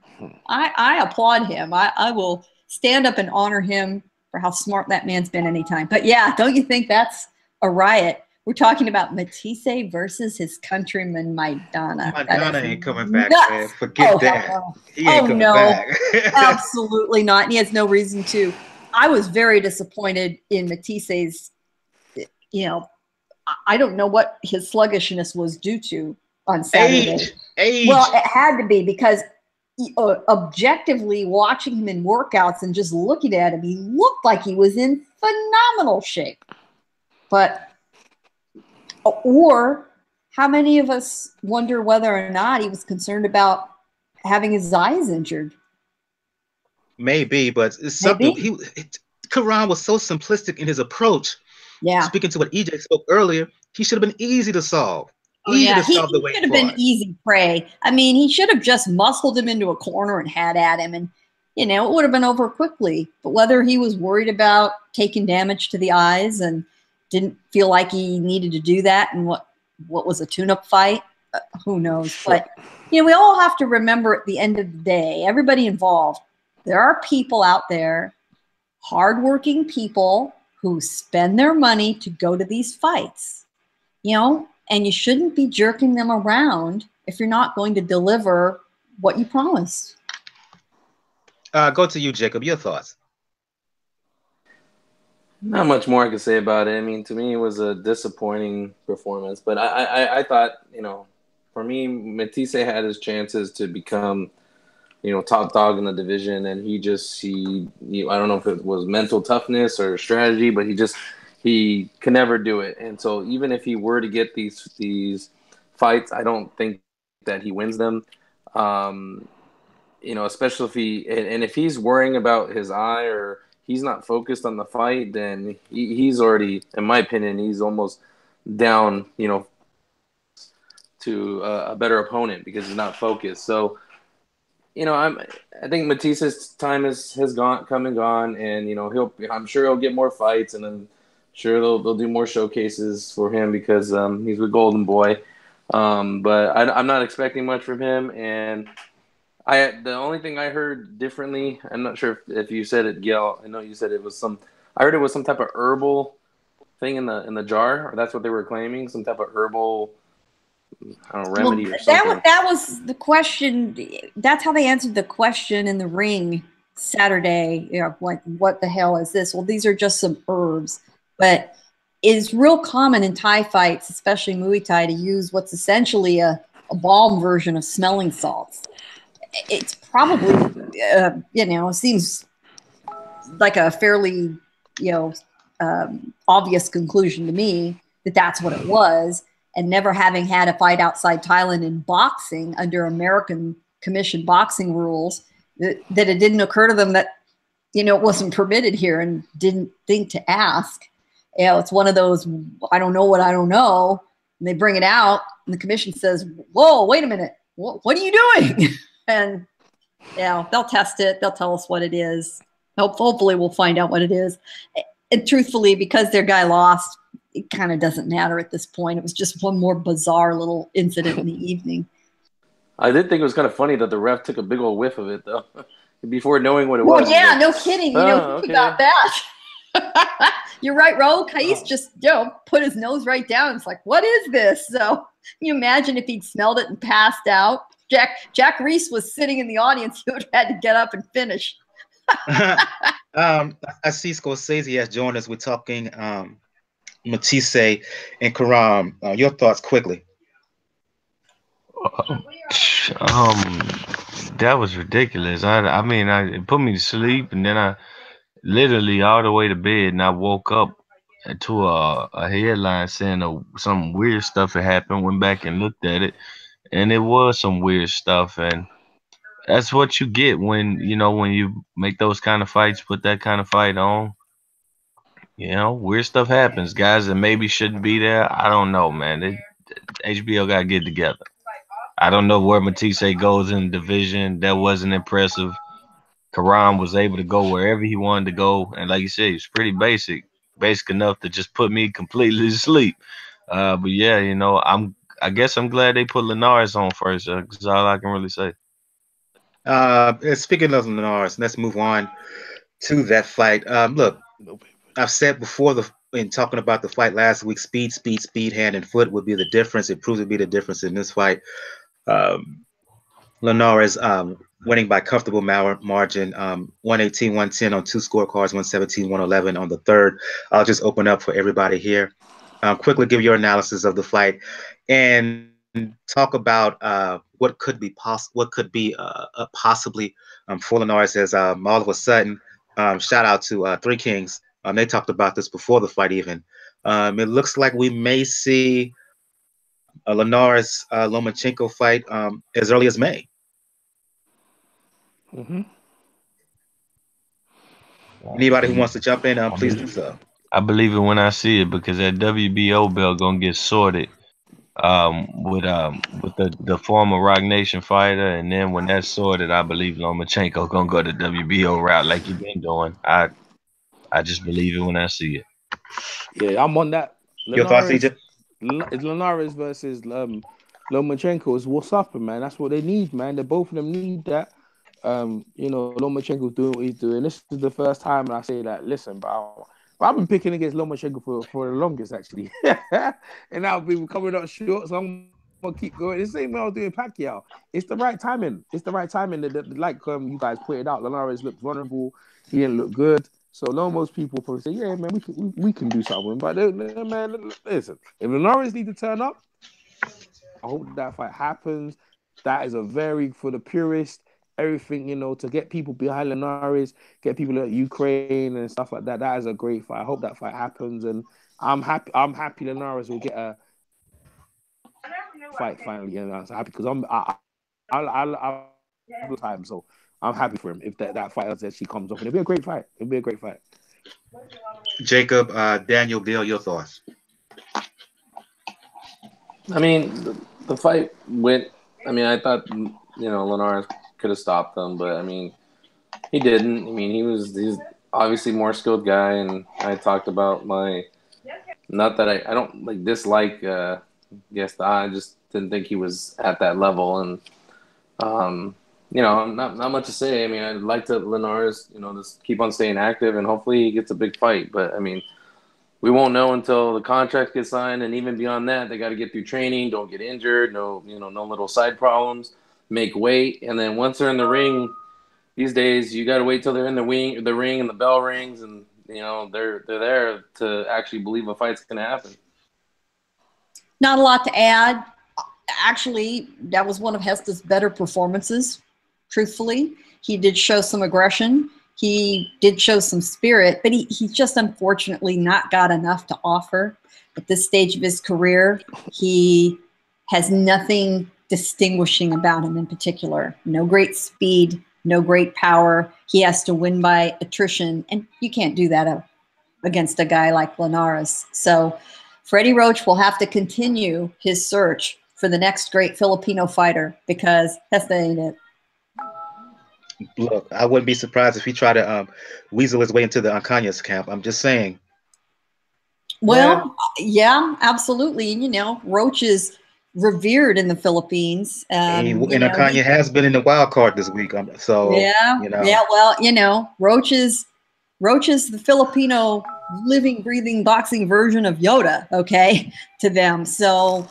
I applaud him. I will stand up and honor him for how smart that man's been anytime. But yeah, don't you think that's a riot? We're talking about Matthysse versus his countryman Maidana. Maidana ain't coming back, man. Forget that. No. He ain't coming back. Absolutely not. And he has no reason to. I was very disappointed in Matthyse's, I don't know what his sluggishness was due to on Saturday. Age. Well, it had to be because objectively watching him in workouts and just looking at him, he looked like he was in phenomenal shape. But or how many of us wonder whether or not he was concerned about having his eyes injured? Maybe, but it's something. Kiram was so simplistic in his approach. Yeah. Speaking to what EJ spoke earlier, he should have been easy to solve. He should have been easy prey. I mean, he should have just muscled him into a corner and had at him, and it would have been over quickly. But whether he was worried about taking damage to the eyes and didn't feel like he needed to do that, and what was a tune-up fight, who knows? But we all have to remember at the end of the day, everybody involved, there are people out there, hardworking people who spend their money to go to these fights, and you shouldn't be jerking them around if you're not going to deliver what you promised. Go to you, Jacob. Your thoughts? Not much more I can say about it. I mean, to me, it was a disappointing performance. But I thought, for me, Matthysse had his chances to become, top dog in the division. And he I don't know if it was mental toughness or strategy, but he can never do it. And so even if he were to get these fights, I don't think that he wins them. you know, especially if if he's worrying about his eye or he's not focused on the fight, then he's already, in my opinion, he's almost down, you know, to a better opponent because he's not focused. So, you know, I think Matthysse's time has come and gone, and you know, I'm sure he'll get more fights, and I'm sure they'll do more showcases for him because he's with Golden Boy. But I'm not expecting much from him, and the only thing I heard differently, I'm not sure if you said it, Gil. I know you said it was I heard it was some type of herbal thing in the jar, or that's what they were claiming, some type of herbal, I don't know, remedy or something. That was the question. That's how they answered the question in the ring Saturday. You know, like, what the hell is this? Well, these are just some herbs, but it's real common in Thai fights, especially Muay Thai, to use what's essentially a balm version of smelling salts. It's probably, you know, it seems like a fairly, you know, obvious conclusion to me that that's what it was. And never having had a fight outside Thailand in boxing under American commission boxing rules, that it didn't occur to them that, you know, it wasn't permitted here and didn't think to ask. You know, it's one of those, I don't know what I don't know. And they bring it out and the commission says, whoa, wait a minute. What are you doing? And, you know, they'll test it. They'll tell us what it is. Hopefully we'll find out what it is. And truthfully, because their guy lost, it kind of doesn't matter at this point. It was just one more bizarre little incident in the evening. I did think it was kind of funny that the ref took a big old whiff of it, though, before knowing what it was. Yeah, like, no kidding. You know, think about that. You're right, Ro. Kais just, you know, put his nose right down. It's like, what is this? So you imagine if he'd smelled it and passed out. Jack Reese was sitting in the audience. He would have had to get up and finish. I see Scorsese has joined us. We're talking Matthysse and Kiram. Your thoughts quickly. That was ridiculous. I mean, it put me to sleep, and then I literally all the way to bed, and I woke up to a headline saying some weird stuff had happened. Went back and looked at it, and it was some weird stuff, and that's what you get when you make those kind of fights, put that kind of fight on. You know, weird stuff happens. Guys that maybe shouldn't be there. I don't know, man. HBO got to get together. I don't know where Matthysse goes in the division. That wasn't impressive. Kiram was able to go wherever he wanted to go. And like you said, it's pretty basic enough to just put me completely to sleep. But yeah, you know, I guess I'm glad they put Linares on first. That's all I can really say. Speaking of Linares, let's move on to that fight. Look, I've said before in talking about the fight last week, speed, hand, and foot would be the difference. It proves to be the difference in this fight. Linares winning by comfortable margin, 118-110 on two scorecards, 117-111 on the third. I'll just open up for everybody here. Quickly give your analysis of the fight and talk about what could be possibly for Linares as all of a sudden. Shout out to Three Kings. They talked about this before the fight even. It looks like we may see a Linares Lomachenko fight as early as May. Mm-hmm. Anybody who wants to jump in, please do so. I believe it when I see it because that WBO belt gonna get sorted with the former Rock Nation fighter, and then when that's sorted, I believe Lomachenko gonna go the WBO route like he been doing. I just believe it when I see it. Yeah, I'm on that. Your thoughts, CJ? It's Linares versus Lomachenko is what's up, man. That's what they need, man. Both of them need that. You know, Lomachenko's doing what he's doing. This is the first time I say that. Listen, bro, I've been picking against Lomachenko for the longest, actually. And now people coming up short, so I'm gonna keep going. The same way I was doing Pacquiao. It's the right timing. It's the right timing. Like you guys pointed out, Linares looked vulnerable. He didn't look good. So most people probably say, yeah, man, we can do something. But man, listen, if Linares need to turn up, I hope that fight happens. That is for the purist, everything, you know, to get people behind Linares, get people at Ukraine and stuff like that. That is a great fight. I hope that fight happens, and I'm happy Linares will get a fight finally, and I'm happy because couple of times. So I'm happy for him if that fight actually comes off. And it'll be a great fight. It'll be a great fight. Jacob, Daniel, Bill, your thoughts? I mean, the fight went. I mean, I thought Linares could have stopped them, but I mean, he didn't. I mean, he's obviously more skilled guy, and I talked about not that I don't like dislike Gesta. I just didn't think he was at that level, and not much to say. I mean, I'd like to Linares, just keep on staying active, and hopefully he gets a big fight. But I mean, we won't know until the contract gets signed, and even beyond that, they got to get through training, don't get injured, no little side problems, make weight, and then once they're in the ring, these days you got to wait till they're in the ring, and the bell rings, and they're there to actually believe a fight's going to happen. Not a lot to add. Actually, that was one of Gesta's better performances. Truthfully, he did show some aggression. He did show some spirit, but he's just unfortunately not got enough to offer at this stage of his career. He has nothing distinguishing about him in particular. No great speed, no great power. He has to win by attrition, and you can't do that against a guy like Linares. So Freddie Roach will have to continue his search for the next great Filipino fighter because Gesta ain't it. Look, I wouldn't be surprised if he tried to weasel his way into the Ancajas camp. I'm just saying. Well, yeah, absolutely. Roach is revered in the Philippines. And Ancajas has been in the wild card this week. So yeah. Well, Roach is the Filipino living, breathing, boxing version of Yoda. Okay, to them. So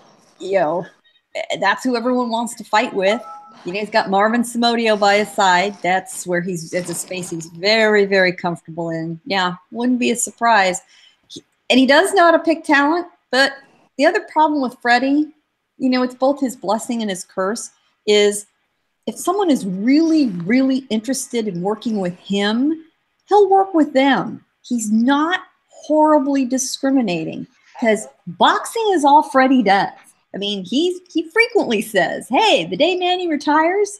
that's who everyone wants to fight with. He's got Marvin Samodio by his side. It's a space he's very, very comfortable in. Yeah, wouldn't be a surprise. And he does know how to pick talent, but the other problem with Freddie, it's both his blessing and his curse, is if someone is really, really interested in working with him, he'll work with them. He's not horribly discriminating because boxing is all Freddie does. I mean, he frequently says, hey, the day Manny retires,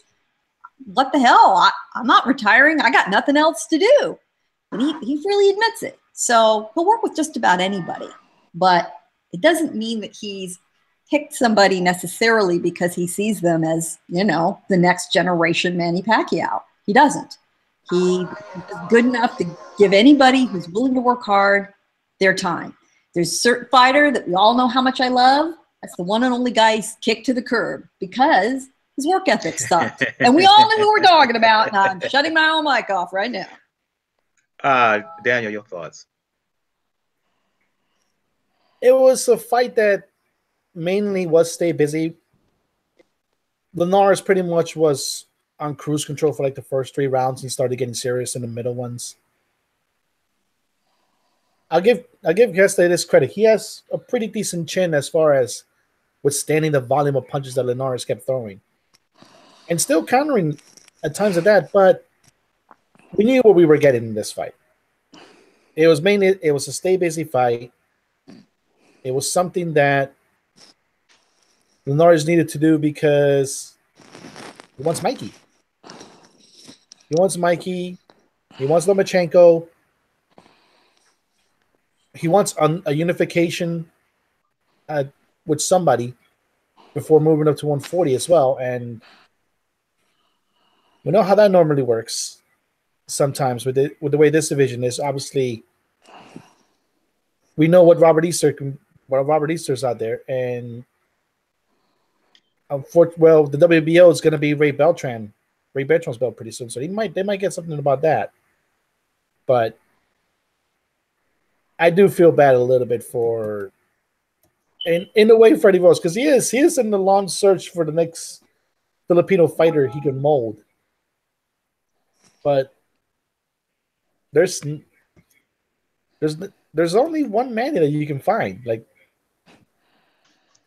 what the hell? I'm not retiring. I got nothing else to do. And he really admits it. So he'll work with just about anybody. But it doesn't mean that he's picked somebody necessarily because he sees them as, the next generation Manny Pacquiao. He doesn't. He is good enough to give anybody who's willing to work hard their time. There's a certain fighter that we all know how much I love. That's the one and only guy he's kicked to the curb because his work ethic sucked. And we all knew who we're talking about. And I'm shutting my own mic off right now. Daniel, your thoughts? It was a fight that mainly was stay busy. Linares pretty much was on cruise control for like the first 3 rounds. He started getting serious in the middle ones. I'll give Gesta this credit. He has a pretty decent chin as far as withstanding the volume of punches that Linares kept throwing. And still countering at times of that, but we knew what we were getting in this fight. It was a stay busy fight. It was something that Linares needed to do because he wants Mikey. He wants Mikey. He wants Lomachenko. He wants a unification with somebody before moving up to 140 as well. And we know how that normally works sometimes with the way this division is. Obviously, we know what Robert Easter's out there. And the WBO is going to be Ray Beltran's belt pretty soon. So they might get something about that. But I do feel bad a little bit for, in a way, Freddie Roach, because he is in the long search for the next Filipino fighter he can mold. But there's only one Manny that you can find,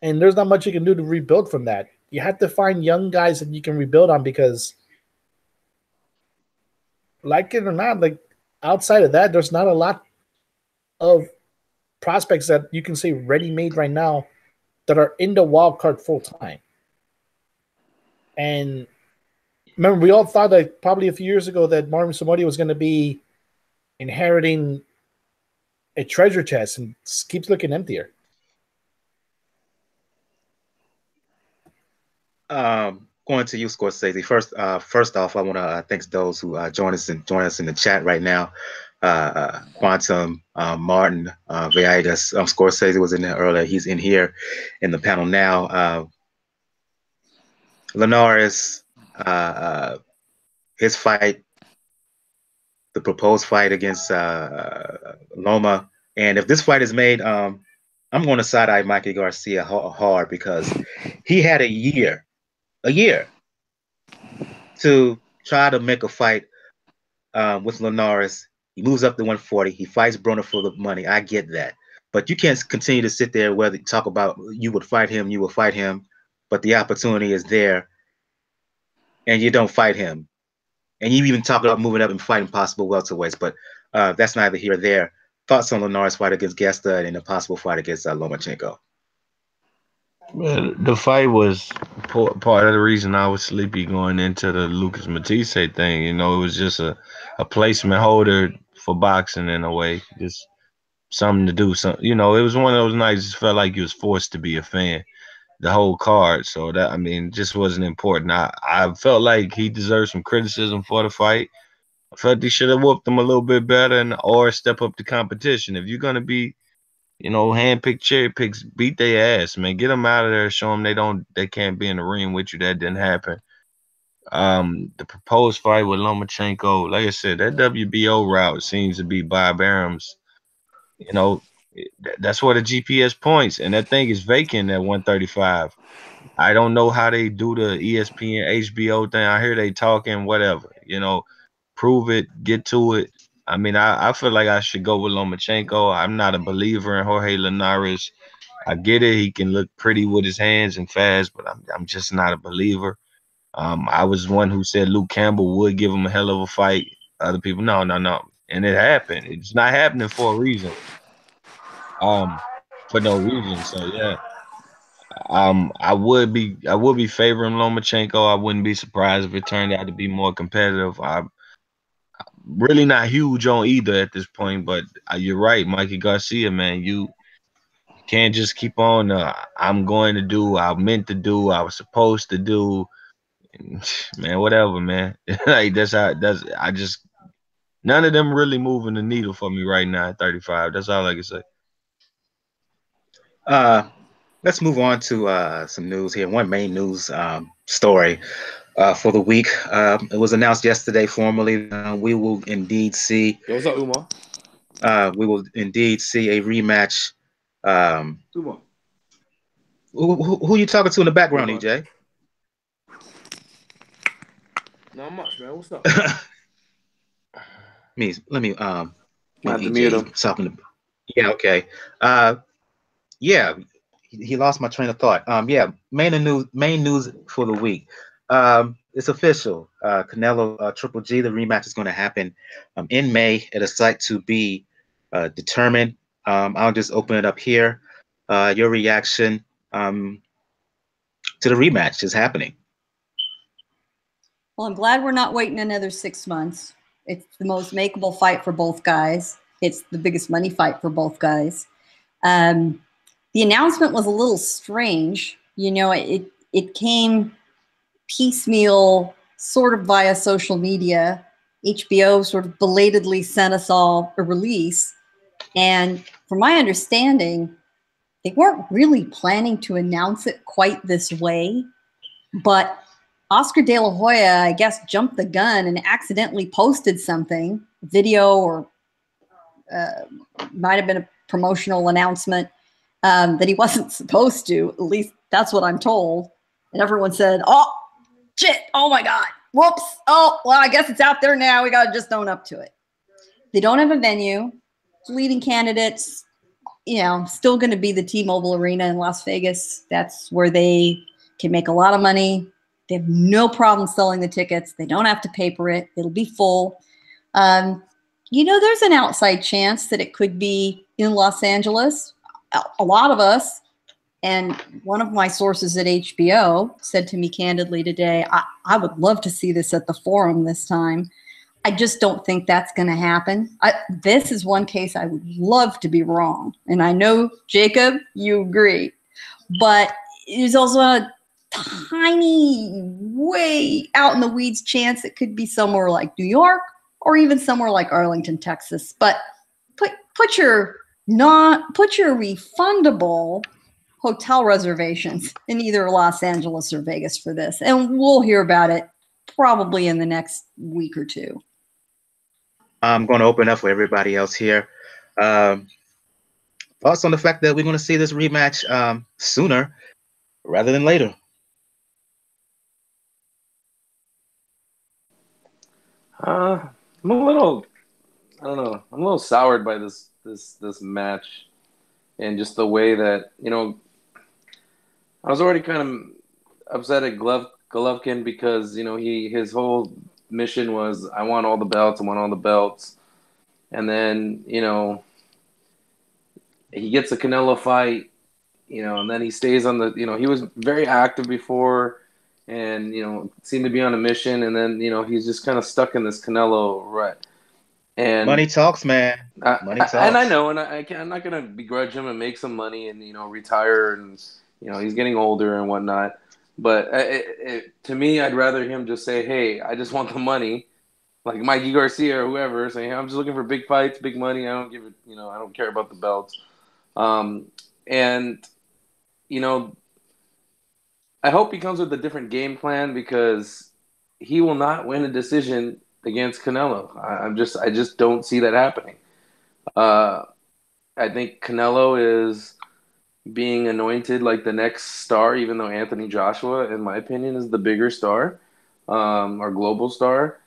and there's not much you can do to rebuild from that. You have to find young guys that you can rebuild on because, like it or not, outside of that, there's not a lot of prospects that you can say ready-made right now that are in the wild card full time. And remember, we all thought that probably a few years ago that Marvin Somodia was going to be inheriting a treasure chest, and it keeps looking emptier. Going to you, Scorsese. First off, I want to thank those who join us in the chat right now. Quantum, Martin, Viegas, Scorsese was in there earlier. He's in here in the panel now. Linares, his fight, the proposed fight against Loma, and if this fight is made, I'm going to side-eye Mikey Garcia hard because he had a year to try to make a fight with Linares. He moves up to 140. He fights Broner for the money. I get that. But you can't continue to sit there whether talk about you will fight him, but the opportunity is there and you don't fight him. And you even talk about moving up and fighting possible welterweights, but that's neither here nor there. Thoughts on Linares' fight against Gesta and a possible fight against Lomachenko? Well, the fight was part of the reason I was sleepy going into the Lucas Matthysse thing. You know, it was just a placement holder for boxing in a way, just something to do. You know, it was one of those nights. It felt like you was forced to be a fan the whole card. So that, I mean, just wasn't important. I felt like he deserved some criticism for the fight. I felt he should have whooped him a little bit better or step up the competition. If you're gonna be, you know, handpicked cherry picks, beat their ass, man. Get them out of there. Show them they can't be in the ring with you. That didn't happen. The proposed fight with Lomachenko, like I said, that WBO route seems to be Bob Arum's. You know, that's where the GPS points, and that thing is vacant at 135. I don't know how they do the ESPN HBO thing. I hear they talking, whatever. You know, prove it, get to it. I mean, I feel like I should go with Lomachenko. I'm not a believer in Jorge Linares. I get it. He can look pretty with his hands and fast, but I'm just not a believer. I was one who said Luke Campbell would give him a hell of a fight. Other people, no. And it happened. It's not happening for a reason. For no reason. So yeah. I would be favoring Lomachenko. I wouldn't be surprised if it turned out to be more competitive. I'm really not huge on either at this point, but you're right, Mikey Garcia, man. You can't just keep on. I'm going to do. I meant to do. I was supposed to do. Man, whatever, man. Like that's how. I just none of them really moving the needle for me right now at 35. That's all I can say. Let's move on to some news here. One main news story for the week. It was announced yesterday formally. We will indeed see. Yo, what's up, Umar? We will indeed see a rematch. Umar. Who you talking to in the background, EJ? Not much, man. What's up? Let me have to mute him. Talking to, yeah, okay. Yeah. He lost my train of thought. Yeah, main news for the week. It's official. Canelo Triple G. The rematch is going to happen in May at a site to be determined. I'll just open it up here. Your reaction to the rematch is happening. Well, I'm glad we're not waiting another 6 months. It's the most makeable fight for both guys. It's the biggest money fight for both guys. The announcement was a little strange. You know, it came piecemeal, sort of via social media. HBO sort of belatedly sent us all a release. And from my understanding, they weren't really planning to announce it quite this way. But Oscar De La Hoya, I guess, jumped the gun and accidentally posted something, video or might have been a promotional announcement that he wasn't supposed to. At least that's what I'm told. And everyone said, oh, shit, oh my God, whoops. Oh, well, I guess it's out there now. We got to just own up to it. They don't have a venue. Leading candidates, you know, still going to be the T-Mobile Arena in Las Vegas. That's where they can make a lot of money. They have no problem selling the tickets. They don't have to paper it. It'll be full. You know, there's an outside chance that it could be in Los Angeles. A lot of us, And one of my sources at HBO said to me candidly today, I would love to see this at the Forum this time. I just don't think that's going to happen. This is one case I would love to be wrong. And I know, Jacob, you agree. But there's also a tiny, way out in the weeds chance it could be somewhere like New York or even somewhere like Arlington, Texas. But put your refundable hotel reservations in either Los Angeles or Vegas for this. And we'll hear about it probably in the next week or two. I'm going to open up for everybody else here. Thoughts on the fact that we're going to see this rematch sooner rather than later? I'm a little, I don't know. I'm a little soured by this match, and just the way that, you know, I was already kind of upset at Golovkin because, you know, his whole mission was, I want all the belts, and then, you know, he gets a Canelo fight, you know, and then he stays on the, you know, he was very active before, and, you know, seemed to be on a mission, and then, you know, he's just kind of stuck in this Canelo rut. And money talks, man. Money talks. And I know, and I'm not gonna begrudge him and make some money and, you know, retire, and, you know, he's getting older and whatnot. But to me, I'd rather him just say, "Hey, I just want the money," like Mikey Garcia or whoever, saying, "I'm just looking for big fights, big money. I don't give it, you know, I don't care about the belts." And, you know, I hope he comes with a different game plan, because he will not win a decision against Canelo. I just don't see that happening. I think Canelo is being anointed like the next star, even though Anthony Joshua, in my opinion, is the bigger star, or global star.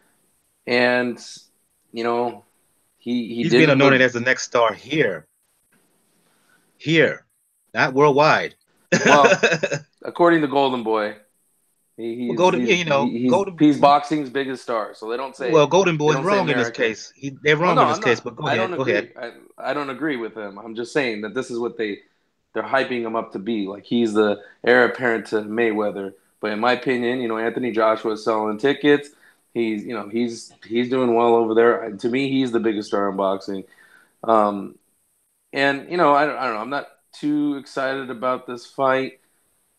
And, you know, he's being anointed as the next star here, not worldwide. Well, according to Golden Boy, he's boxing's biggest star. So they don't say. Well, Golden Boy's wrong in this case. They're wrong in this case. But go ahead. I don't agree with him. I'm just saying that this is what they're hyping him up to be. Like, he's the heir apparent to Mayweather. But in my opinion, you know, Anthony Joshua is selling tickets. He's doing well over there. To me, he's the biggest star in boxing. And, you know, I don't know. I'm not too excited about this fight.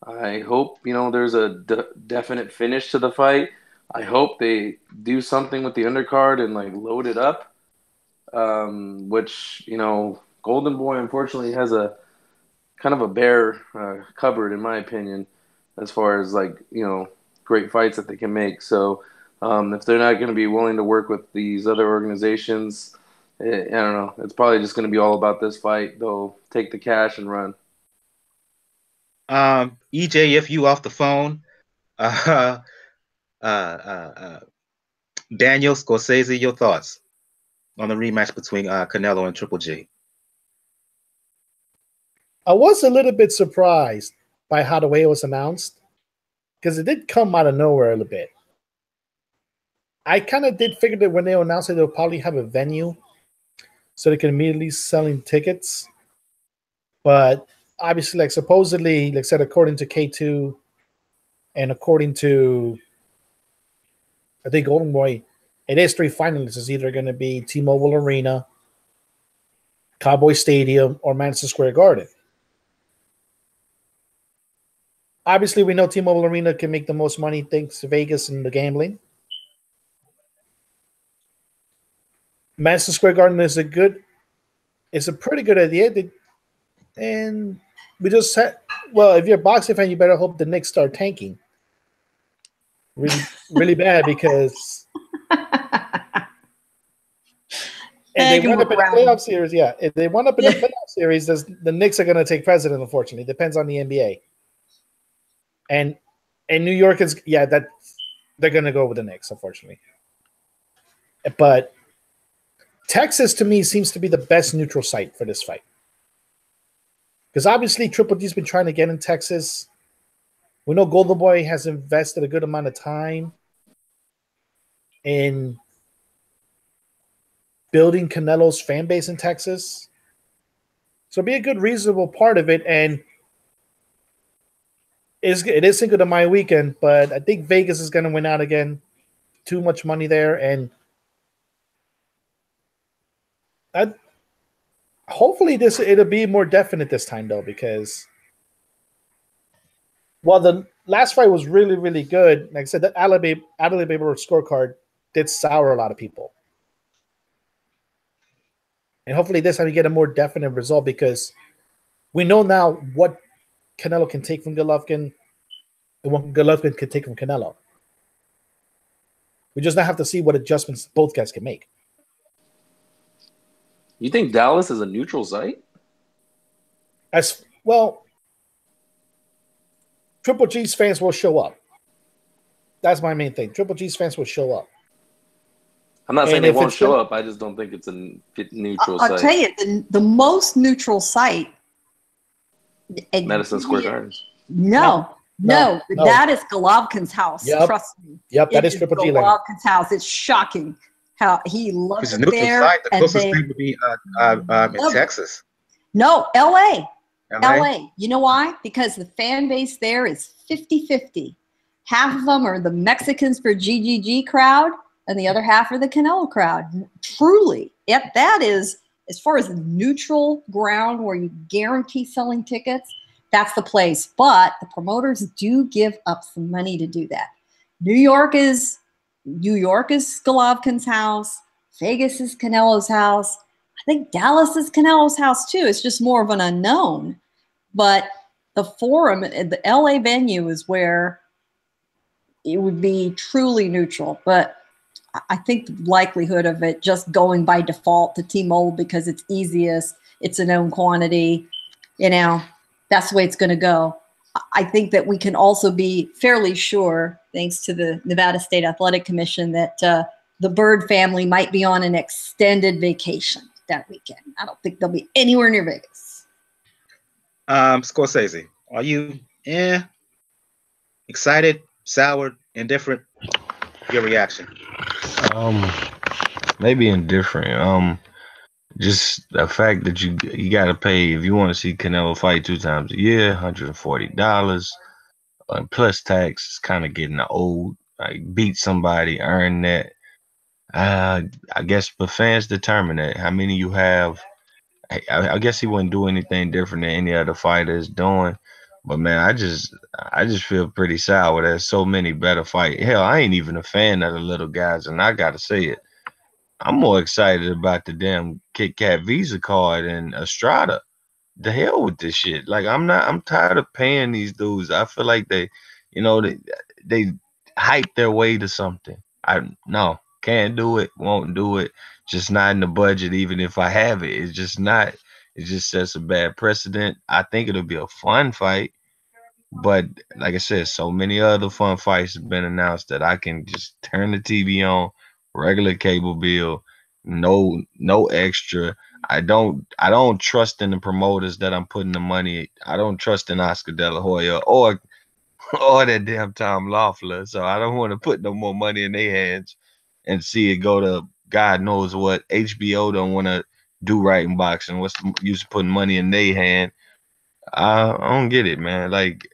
I hope, you know, there's a definite finish to the fight. I hope they do something with the undercard and, like, load it up. Which, you know, Golden Boy unfortunately has a kind of a bare cupboard, in my opinion, as far as, like, you know, great fights that they can make. So if they're not going to be willing to work with these other organizations, I don't know. It's probably just going to be all about this fight. They'll take the cash and run. EJ, if you off the phone, Daniel Scorsese, your thoughts on the rematch between Canelo and Triple G? I was a little bit surprised by how the way it was announced, because it did come out of nowhere a little bit. I kind of did figure that when they announced it, they'll probably have a venue so they can immediately selling tickets. But obviously, like, supposedly, like I said, according to K2 and according to, I think, Golden Boy, it is 3 finalists. It's either going to be T-Mobile Arena, Cowboy Stadium, or Madison Square Garden. Obviously, we know T-Mobile Arena can make the most money thanks to Vegas and the gambling. Madison Square Garden is a pretty good idea. And we just had, well, if you're a boxing fan, you better hope the Knicks start tanking. Really, really bad, because if they wind up in a playoff series, if they wind up in a playoff series, the Knicks are going to take precedent, unfortunately. Depends on the NBA. And New York is, that they're going to go with the Knicks, unfortunately. But Texas, to me, seems to be the best neutral site for this fight. Because obviously Triple G's been trying to get in Texas. We know Golden Boy has invested a good amount of time in building Canelo's fan base in Texas. So it'll be a good, reasonable part of it. And it is Cinco de Mayo weekend, but I think Vegas is going to win out again. Too much money there, and hopefully it'll be more definite this time though, because while the last fight was really, really good, like I said, that Adelaide scorecard did sour a lot of people. And hopefully this time we get a more definite result, because we know now what Canelo can take from Golovkin and what Golovkin can take from Canelo. We just now have to see what adjustments both guys can make. You think Dallas is a neutral site? As well, Triple G's fans will show up. That's my main thing. Triple G's fans will show up. I'm not saying they won't show up. I just don't think it's a neutral site. I'll tell you, the most neutral site. Madison Square Garden. No, that is Golovkin's house. Yep. Trust me. Yep, that is Triple G. Golovkin's house. It's shocking how he loves it there. Site, the closest thing would be in Texas. No, LA. You know why? Because the fan base there is 50-50. Half of them are the Mexicans for GGG crowd, and the other half are the Canelo crowd. Truly, yep, that is, as far as neutral ground where you guarantee selling tickets, that's the place. But the promoters do give up some money to do that. New York is Golovkin's house. Vegas is Canelo's house. I think Dallas is Canelo's house too. It's just more of an unknown. But the Forum, the LA venue, is where it would be truly neutral. But I think the likelihood of it just going by default to T-Mobile because it's easiest, it's a known quantity, that's the way it's going to go. I think that we can also be fairly sure, thanks to the Nevada State Athletic Commission, that the Bird family might be on an extended vacation that weekend. I don't think they'll be anywhere near Vegas. Scorsese, are you excited, soured, indifferent? Your reaction? Maybe indifferent. Just the fact that you gotta pay if you want to see Canelo fight 2 times a year, $140, plus tax. It's kind of getting old. Like, beat somebody, earn that. I guess, but fans determine that. How many you have? I guess he wouldn't do anything different than any other fighter is doing. But man, I just feel pretty sour. There's so many better fights. Hell, I ain't even a fan of the little guys, and I gotta say it. I'm more excited about the damn Kit Kat Visa card and Estrada. The hell with this shit. Like, I'm tired of paying these dudes. I feel like they hype their way to something. No, can't do it, won't do it. Just not in the budget, even if I have it. It's just not. It just sets a bad precedent. I think it'll be a fun fight. But like I said, so many other fun fights have been announced that I can just turn the TV on, regular cable bill, no extra. I don't trust in the promoters that I'm putting the money. I don't trust in Oscar De La Hoya or that damn Tom Loeffler. So I don't want to put no more money in their hands and see it go to God knows what. HBO don't want to do right in boxing. What's the use of putting money in their hand? I don't get it, man. Like,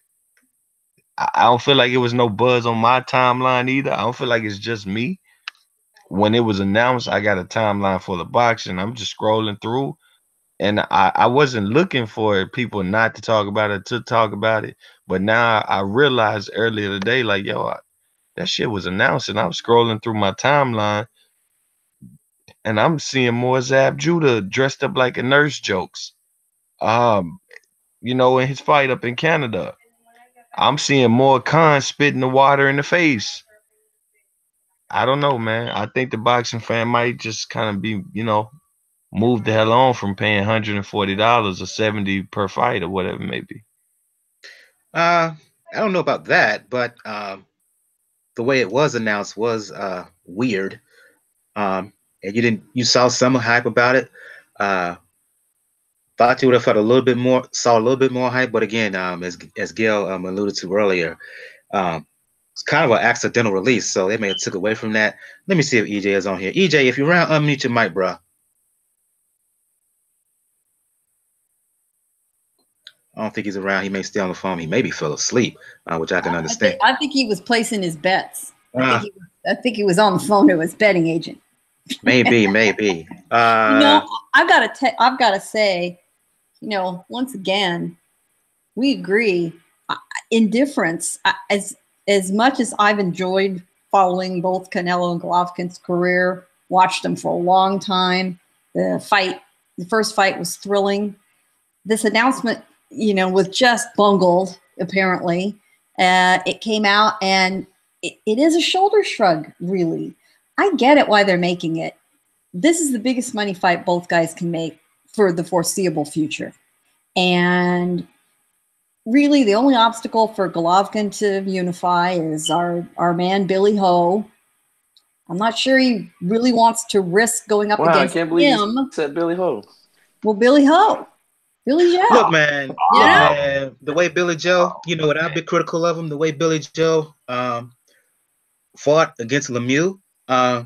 I don't feel like it was no buzz on my timeline either. I don't feel like it's just me. When it was announced, I got a timeline for the boxing. I'm just scrolling through, and I wasn't looking for people not to talk about it, to talk about it. But now I realized earlier today, like, yo, that shit was announced, and I'm scrolling through my timeline, and I'm seeing more Zab Judah dressed up like a nurse jokes. In his fight up in Canada. I'm seeing more Khan spitting the water in the face. I don't know, man. I think the boxing fan might just kind of be, moved the hell on from paying $140 or $70 per fight or whatever it may be. I don't know about that, but the way it was announced was weird. And you saw some hype about it. Thought you would have felt saw a little bit more hype, but again, as Gail alluded to earlier, it's kind of an accidental release, so they may have took away from that. Let me see if EJ is on here. EJ, if you're around, unmute your mic, bro. I don't think he's around. He may stay on the phone. He maybe fell asleep, which I can understand. I think he was placing his bets. Uh, I think he was on the phone to his betting agent. maybe. I've got to say, once again, we agree. Indifference. As much as I've enjoyed following both Canelo and Golovkin's career, watched them for a long time. The first fight was thrilling. This announcement, was just bungled. Apparently, it came out, and it is a shoulder shrug. Really, I get it why they're making it. This is the biggest money fight both guys can make for the foreseeable future, and really, the only obstacle for Golovkin to unify is our man Billy Ho. I'm not sure he really wants to risk going up against I can't believe him. you said Billy Ho. Well, Billy Joe. Look, man, Yeah. the way Billy Joe, what I've been critical of him, the way Billy Joe fought against Lemieux. I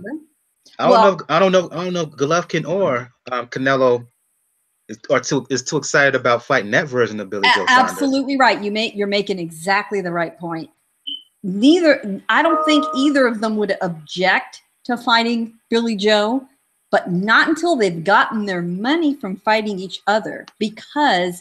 don't know Golovkin or Canelo is too excited about fighting that version of Billy Joe. Absolutely right. You're making exactly the right point. I don't think either of them would object to fighting Billy Joe, but not until they've gotten their money from fighting each other. Because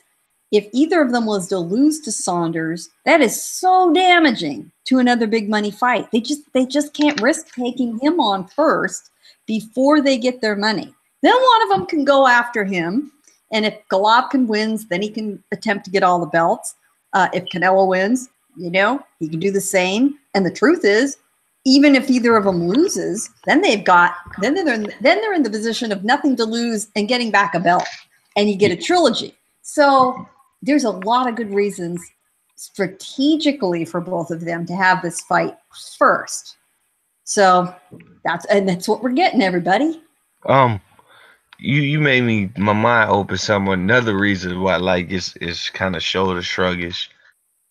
if either of them was to lose to Saunders, that is so damaging to another big money fight. They just can't risk taking him on first before they get their money. Then one of them can go after him. And if Golovkin wins, then he can attempt to get all the belts. If Canelo wins, he can do the same. And the truth is, even if either of them loses, then they're in the position of nothing to lose and getting back a belt, and you get a trilogy. So there's a lot of good reasons strategically for both of them to have this fight first. So that's what we're getting, everybody. You made my mind open. Another reason why it's kind of shoulder shruggish.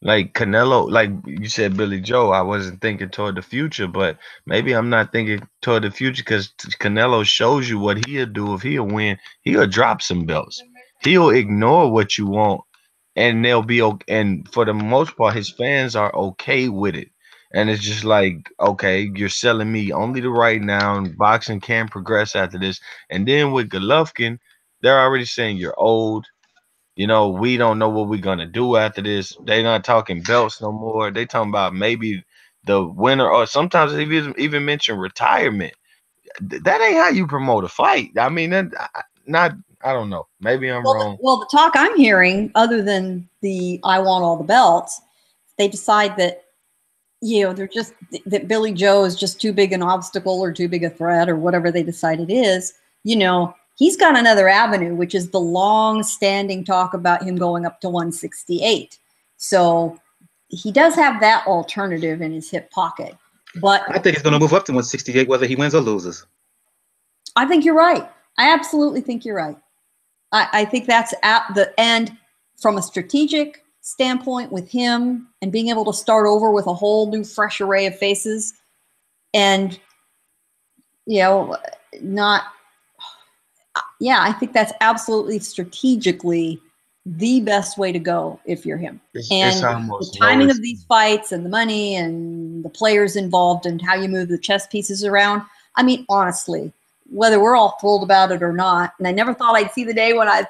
Like Canelo, like you said, Billy Joe, I wasn't thinking toward the future, but maybe I'm not thinking toward the future because Canelo shows you what he'll do if he'll win. He'll drop some belts. He'll ignore what you want, and they'll be okay. And for the most part, his fans are okay with it. And it's just like, okay, you're selling me only the right now, and boxing can progress after this. And then with Golovkin, they're already saying you're old. We don't know what we're gonna do after this. They're not talking belts no more. They talking about maybe the winner, or sometimes they even mention retirement. That ain't how you promote a fight. I mean, I don't know. Maybe I'm wrong. Well, the talk I'm hearing, other than I want all the belts, they decide that they're just that Billy Joe is just too big an obstacle or too big a threat or whatever they decide it is. He's got another avenue, which is the long-standing talk about him going up to 168. So he does have that alternative in his hip pocket. But I think he's going to move up to 168 whether he wins or loses. I think you're right. I absolutely think you're right. I think that's at the end from a strategic standpoint with him and being able to start over with a whole new, fresh array of faces and, I think that's absolutely strategically the best way to go if you're him. It's the timing of these fights and the money and the players involved and how you move the chess pieces around. I mean, honestly, whether we're all thrilled about it or not, and I never thought I'd see the day when I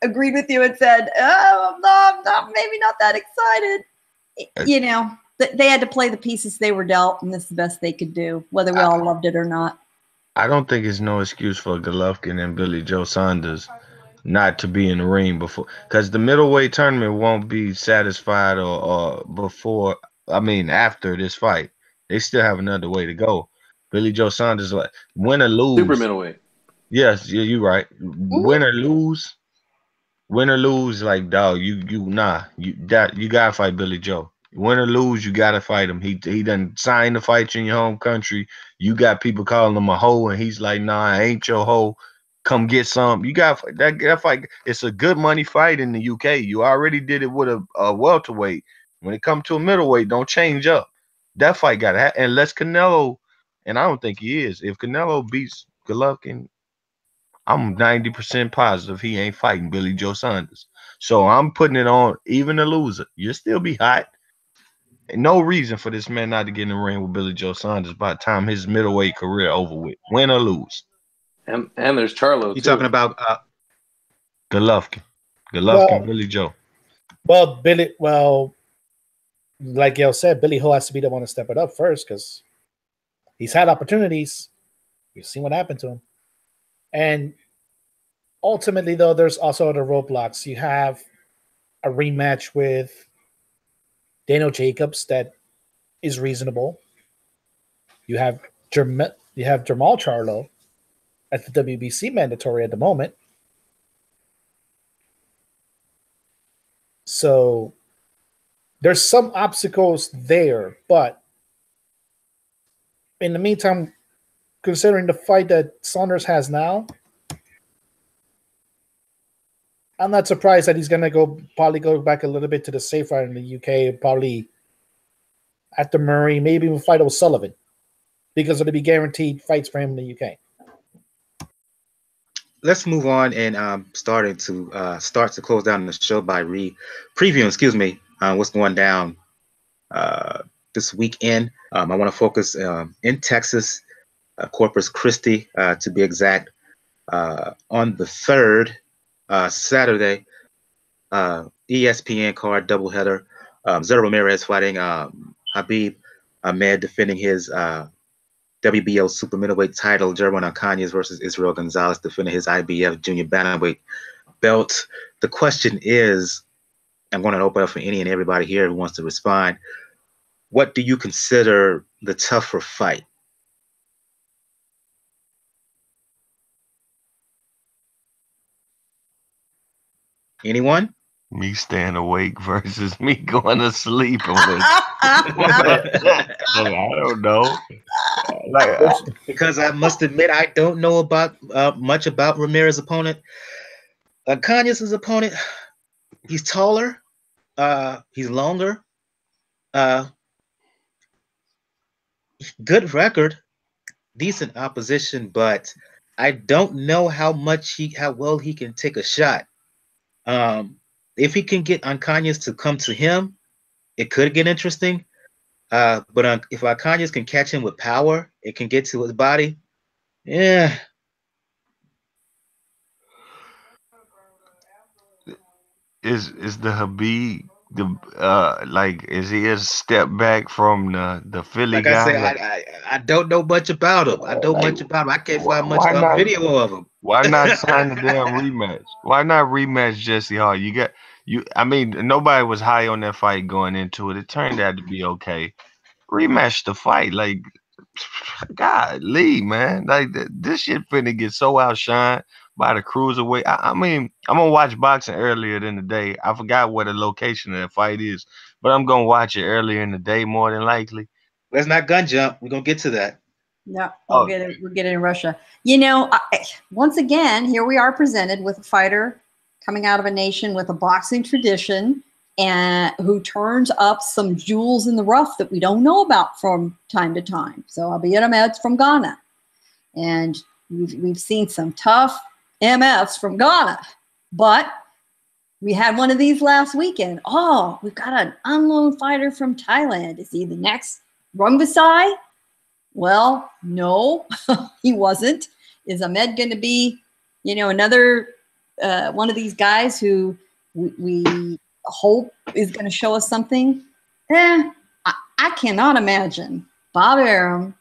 agreed with you and said, oh, I'm maybe not that excited. They had to play the pieces they were dealt, and this is the best they could do, whether we all loved it or not. I don't think it's no excuse for Golovkin and Billy Joe Saunders not to be in the ring before, because the middleweight tournament won't be satisfied or before. I mean, after this fight, they still have another way to go. Billy Joe Saunders, win or lose, super middleweight. Yes, you're right. Win or lose, like dog, you gotta fight Billy Joe. Win or lose, you gotta fight him. He done signed the fight in your home country. You got people calling him a hoe, and he's like, nah, I ain't your hoe. Come get some. You got that fight. It's a good money fight in the UK. You already did it with a welterweight. When it comes to a middleweight, don't change up. That fight got to happen. Unless Canelo, and I don't think he is. If Canelo beats Golovkin, I'm 90% positive he ain't fighting Billy Joe Saunders. So I'm putting it on even a loser. You'll still be hot. No reason for this man not to get in the ring with Billy Joe Saunders by the time his middleweight career over with, win or lose. And there's Charlo You too. talking about Golovkin, Well- Billy Joe. Well, Billy. Well, like Gail said, Billy Ho has to be the one to step it up first because he's had opportunities. You've seen what happened to him, and ultimately, though, there's also other roadblocks. You have a rematch with Daniel Jacobs that is reasonable. You have Jamal Charlo at the WBC mandatory at the moment. So there's some obstacles there, but in the meantime, considering the fight that Saunders has now, I'm not surprised that he's going to probably go back a little bit to the safe route in the UK, probably at the Murray, maybe even fight O'Sullivan because it'll be guaranteed fights for him in the UK. Let's move on and start to close down the show by previewing, what's going down this weekend. I want to focus in Texas, Corpus Christi, to be exact, on the 3rd, Saturday, ESPN card doubleheader. Zero Ramirez fighting Habib, Ahmed defending his WBO super middleweight title, Jerwin Ancajas versus Israel Gonzalez defending his IBF junior bantamweight belt. The question is, I'm going to open up for any and everybody here who wants to respond. What do you consider the tougher fight? Anyone? Me staying awake versus me going to sleep. I don't know. Because I must admit, I don't know about much about Ramirez's opponent. Ancajas' opponent, he's taller, he's longer, good record, decent opposition, but I don't know how well he can take a shot. If he can get Ancajas to come to him, it could get interesting. But if Ancajas can catch him with power, it can get to his body. Yeah. Is the Habib is he a step back from the Philly like guy? I say, I don't know much about him. I can't find much video of him. Why not sign the damn rematch? Why not rematch Jesse Hart? I mean, nobody was high on that fight going into it. It turned out to be okay. Rematch the fight, like, golly, man, like this shit finna get so outshined by the cruiserweight. I mean, I'm gonna watch boxing earlier in the day. I forgot where the location of that fight is, but I'm gonna watch it earlier in the day more than likely. Let's not gun jump. We're gonna get to that. No, we'll get it in Russia. You know, once again, here we are presented with a fighter coming out of a nation with a boxing tradition and who turns up some jewels in the rough that we don't know about from time to time. So Abiy Ahmed's from Ghana, and we've seen some tough MFs from Ghana, but we had one of these last weekend. Oh, we've got an unknown fighter from Thailand. Is he the next Rungvisai? Well, no, he wasn't. Is Ahmed going to be, another one of these guys who we hope is going to show us something? I cannot imagine Bob Arum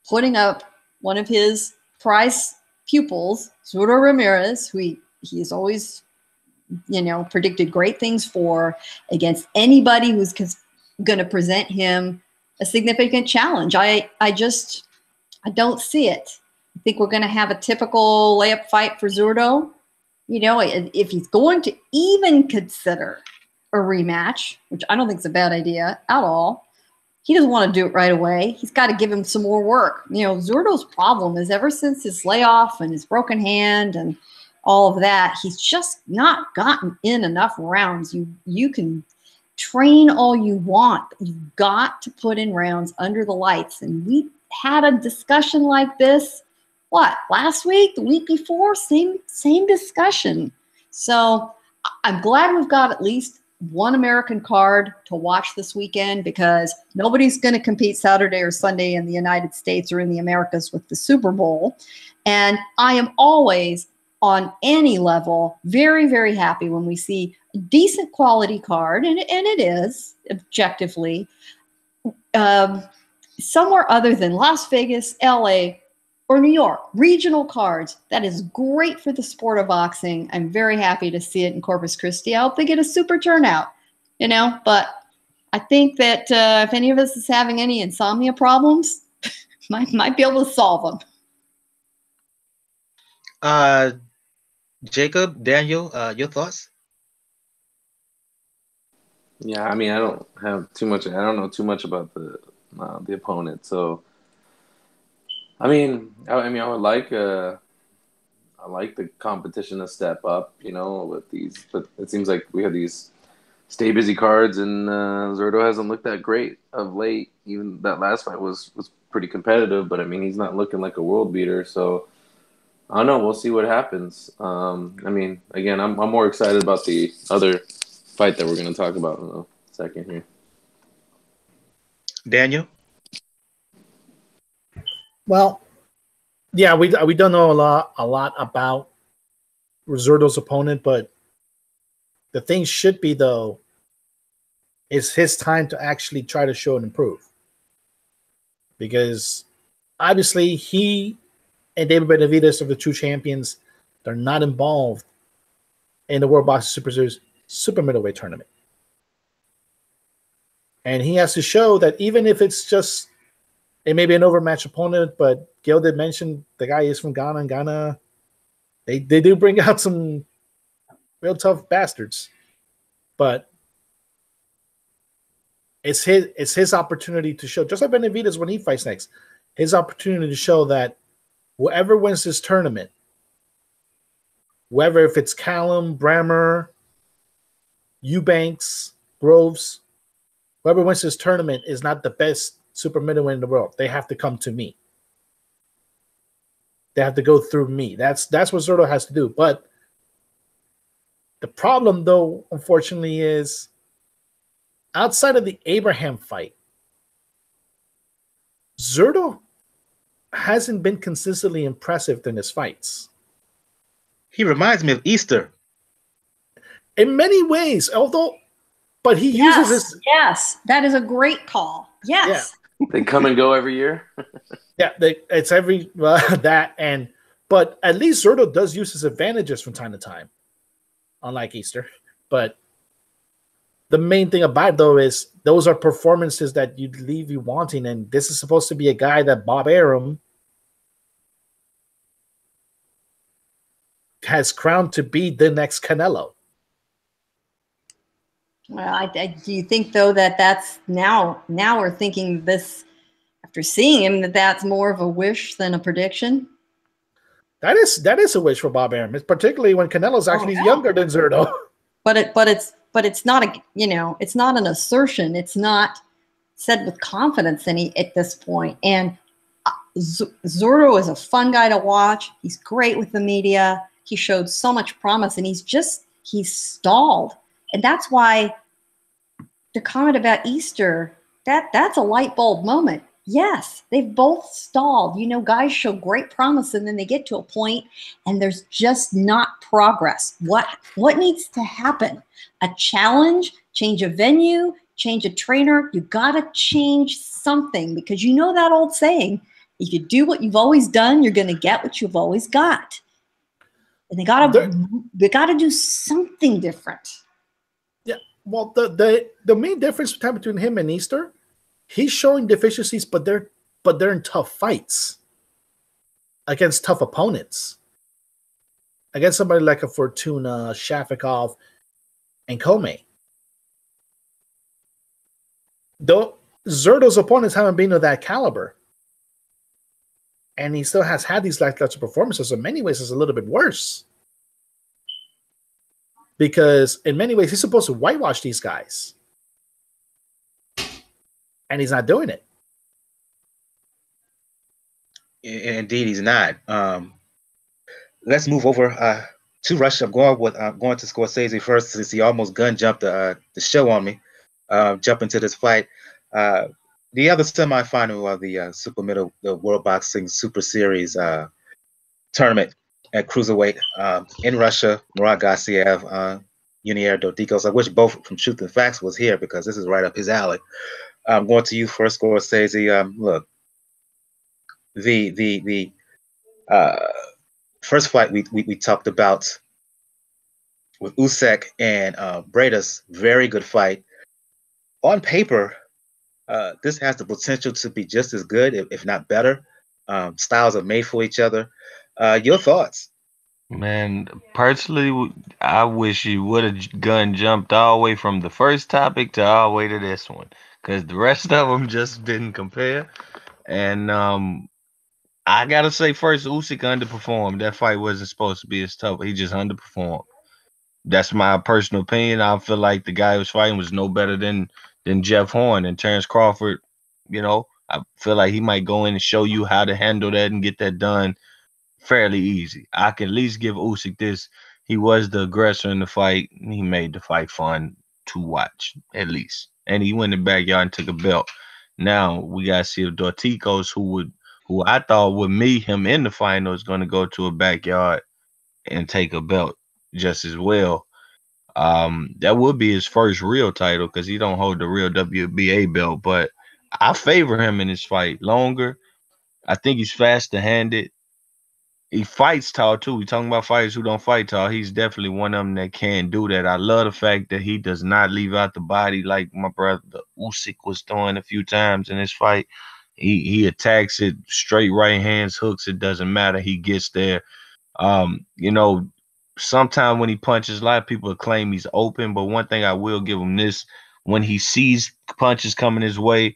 putting up one of his prize pupils, Zurdo Ramirez, who he's always, predicted great things for, against anybody who's going to present him a significant challenge. I don't see it. I think we're going to have a typical layup fight for Zurdo. If he's going to even consider a rematch, which I don't think is a bad idea at all, he doesn't want to do it right away. He's got to give him some more work. Zurdo's problem is ever since his layoff and his broken hand and all of that, he's just not gotten in enough rounds. You can train all you want, but you've got to put in rounds under the lights. And we had a discussion like this what, last week, the week before, same discussion. So I'm glad we've got at least one American card to watch this weekend, because nobody's going to compete Saturday or Sunday in the United States or in the Americas with the Super Bowl. And I am always, on any level, very, very happy when we see a decent quality card, and it is objectively, somewhere other than Las Vegas, LA, or New York, regional cards. That is great for the sport of boxing. I'm very happy to see it in Corpus Christi. I hope they get a super turnout, but I think that if any of us is having any insomnia problems, might be able to solve them. Jacob, Daniel, your thoughts? Yeah, I mean, I don't know too much about the opponent, so I would like the competition to step up, with these, but it seems like we have these stay busy cards, and Zurdo hasn't looked that great of late. Even that last fight was pretty competitive, but I mean, he's not looking like a world beater, so I don't know. We'll see what happens. Again, I'm more excited about the other fight that we're going to talk about in a second here. Daniel? Well, yeah, we don't know a lot about Zurdo's opponent, but the thing should be, though, is his time to actually try to show and improve. Because obviously he and David Benavidez are the two champions. They're not involved in the World Boxing Super Series super middleweight tournament. And he has to show that even if it's just, it may be an overmatched opponent, but Gil did mention the guy is from Ghana, and Ghana, they do bring out some real tough bastards. But it's his opportunity to show, just like Benavidez when he fights next, his opportunity to show that whoever wins this tournament, whether if it's Callum, Brammer, Eubanks, Groves, whoever wins this tournament is not the best super middleweight in the world. They have to come to me. They have to go through me. That's what Zurdo has to do. But the problem, though, unfortunately, is outside of the Abraham fight, Zurdo hasn't been consistently impressive in his fights. He reminds me of Easter. In many ways, but he uses his... Yes, that is a great call. Yes. Yeah. They come and go every year. Yeah, it's every that, but at least Zurdo does use his advantages from time to time, unlike Easter. But the main thing about it, though, is those are performances that you'd leave you wanting, and this is supposed to be a guy that Bob Arum has crowned to be the next Canelo. Well, do you think, though, that's now we're thinking this, after seeing him, that's more of a wish than a prediction? That is a wish for Bob Arum, particularly when Canelo's actually younger than Zurdo. But it's not it's not an assertion. It's not said with confidence at this point. And Zurdo is a fun guy to watch. He's great with the media. He showed so much promise, and he's stalled. And that's why the comment about Easter, that's a light bulb moment. Yes, they've both stalled. Guys show great promise, and then they get to a point and there's just not progress. What needs to happen? A challenge, change a venue, change a trainer. You got to change something, because that old saying, if you do what you've always done, you're going to get what you've always got. And they got to do something different. Yeah. Well, the main difference between him and Easter, he's showing deficiencies, but they're in tough fights against tough opponents. Against somebody like a Fortuna, Shafikov, and Comey. Though Zurdo's opponents haven't been of that caliber. And he still has had these lackluster performances. In many ways, it's a little bit worse. Because in many ways, he's supposed to whitewash these guys. And he's not doing it. Indeed, he's not. Let's move over to Russia. I'm going with going to Scorsese first, since he almost gun jumped the show on me. Jump into this fight. The other semifinal of the super middle, the World Boxing Super Series tournament at cruiserweight in Russia. Murat Gassiev, Yunier, Dorticos. I wish both from Truth and Facts was here, because this is right up his alley. I'm going to you first, Scorsese. Look, the first fight we talked about with Usyk and Briedis, very good fight. On paper, this has the potential to be just as good, if not better. Styles are made for each other. Your thoughts? Man, personally, I wish you would have gun jumped all the way from the first topic to all the way to this one, because the rest of them just didn't compare. And I gotta say first, Usyk underperformed. That fight wasn't supposed to be as tough. He just underperformed. That's my personal opinion. I feel like the guy who was fighting was no better than Jeff Horn and Terrence Crawford. You know, I feel like he might go in and show you how to handle that and get that done fairly easy. I can at least give Usyk this. He was the aggressor in the fight. He made the fight fun to watch, at least. And he went in the backyard and took a belt. Now we gotta see if Dorticos, who I thought would meet him in the final, is gonna go to a backyard and take a belt just as well. That would be his first real title, because he don't hold the real WBA belt. But I favor him in this fight longer. I think he's faster handed. He fights tall too. We talking about fighters who don't fight tall. He's definitely one of them that can do that. I love the fact that he does not leave out the body like my brother Usyk was doing a few times in this fight. He attacks it straight, right hands, hooks. It doesn't matter. He gets there. You know, sometimes when he punches, a lot of people claim he's open, but one thing I will give him this: when he sees punches coming his way,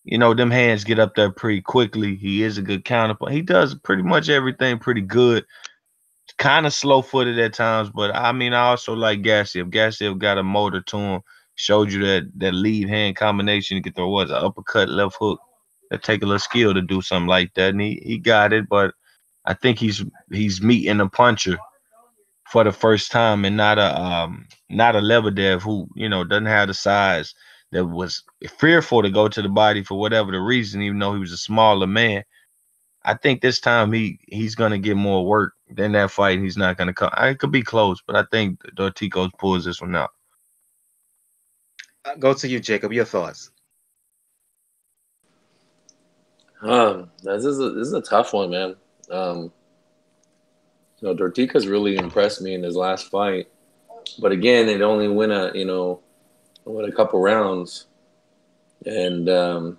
you know, them hands get up there pretty quickly. He is a good counterpuncher. He does pretty much everything pretty good. Kind of slow-footed at times, but I mean, I also like Gassiev. Gassiev got a motor to him. Showed you that lead hand combination. You get the an uppercut, left hook. That take a little skill to do something like that, and he got it. But I think he's meeting a puncher for the first time, and not a Lebedev who, you know, doesn't have the size, that was fearful to go to the body for whatever the reason, even though he was a smaller man. I think this time he's gonna get more work than that fight. And he's not gonna come. It could be close, but I think Dorticos pulls this one out. Go to you, Jacob. Your thoughts? This is a tough one, man. You know, Dorticos really impressed me in his last fight, but again, it only went a couple rounds, and you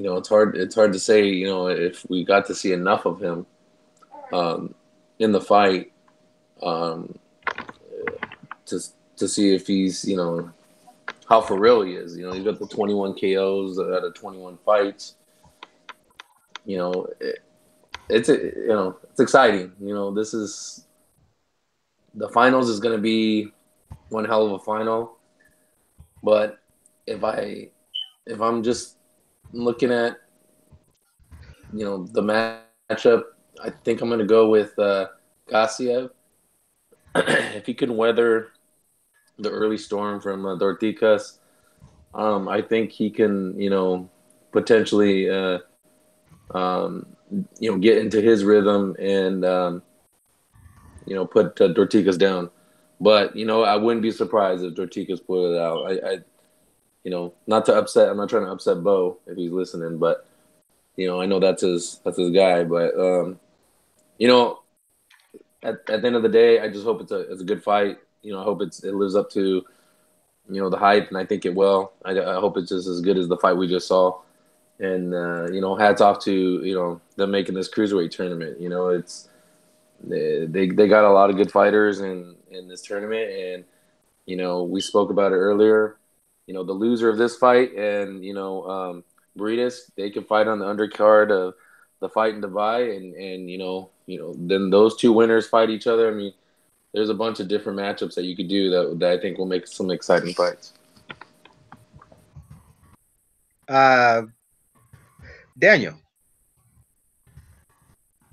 know, it's hard to say, you know, if we got to see enough of him in the fight to see if he's, you know, how for real he is. You know, he's got the 21 KOs out of 21 fights. You know, it's exciting. You know, this is the finals is going to be one hell of a final. But if I'm just looking at, you know, the matchup, I think I'm going to go with Gassiev. If he can weather the early storm from Dorticos, I think he can, you know, potentially, you know, get into his rhythm and, you know, put Dorticos down. But, you know, I wouldn't be surprised if Dorticos pulled it out. I you know, not to upset. I'm not trying to upset Bo if he's listening, but, you know, I know that's his guy. But, you know, at the end of the day, I just hope it's a good fight. You know, I hope it lives up to, you know, the hype, and I think it will. I hope it's just as good as the fight we just saw. And, you know, hats off to, you know, them making this cruiserweight tournament. You know, they got a lot of good fighters in this tournament. And, you know, we spoke about it earlier. You know, the loser of this fight and, you know, Briedis, they can fight on the undercard of the Fight and Divide. And you know, then those two winners fight each other. I mean, there's a bunch of different matchups that you could do that I think will make some exciting fights. Daniel.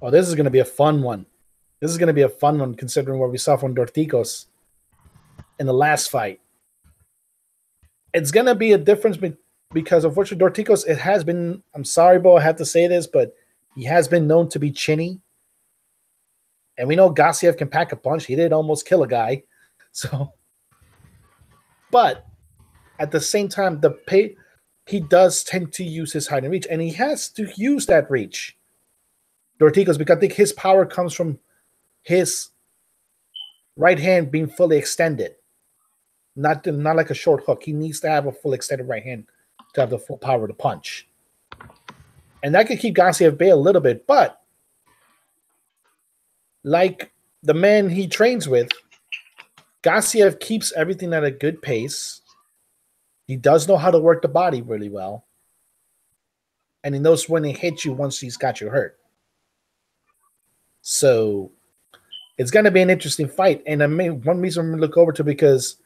Oh, this is going to be a fun one. This is going to be a fun one considering what we saw from Dorticos in the last fight. It's going to be a difference because unfortunately Dorticos, it has been, I'm sorry, Bo, I have to say this, but he has been known to be chinny. And we know Gassiev can pack a punch. He did almost kill a guy. So, but at the same time, he does tend to use his height and reach, and he has to use that reach. Dorticos, because I think his power comes from his right hand being fully extended, not like a short hook. He needs to have a full extended right hand to have the full power to punch, and that could keep Gassiev at bay a little bit. But like the man he trains with, Gassiev keeps everything at a good pace. He does know how to work the body really well, and he knows when he hits you once he's got you hurt. So it's going to be an interesting fight. And one reason I'm going to look over to because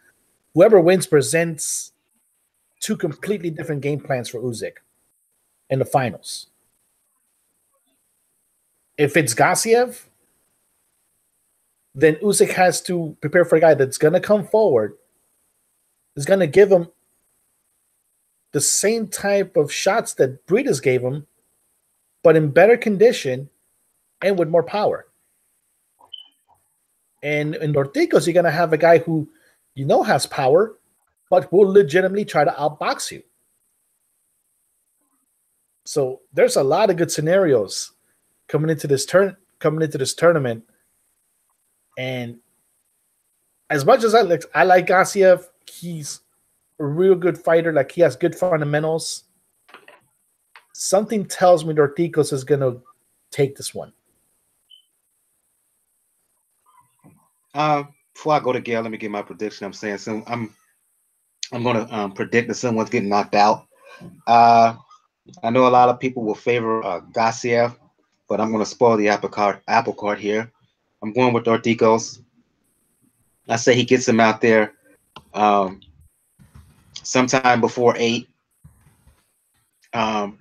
whoever wins presents two completely different game plans for Usyk in the finals. If it's Gassiev, then Usyk has to prepare for a guy that's going to come forward, is going to give him the same type of shots that Briedis gave him, but in better condition and with more power. And in Dorticos, you're going to have a guy who you know has power, but will legitimately try to outbox you. So there's a lot of good scenarios coming into this tournament. And as much as I like Gassiev, he's a real good fighter. Like, he has good fundamentals. Something tells me Dorticos is going to take this one. Before I go to Gail, let me get my prediction. I'm going to predict that someone's getting knocked out. I know a lot of people will favor Gassiev, but I'm going to spoil the apple cart here. I'm going with Dorticos. I say he gets him out there sometime before 8. I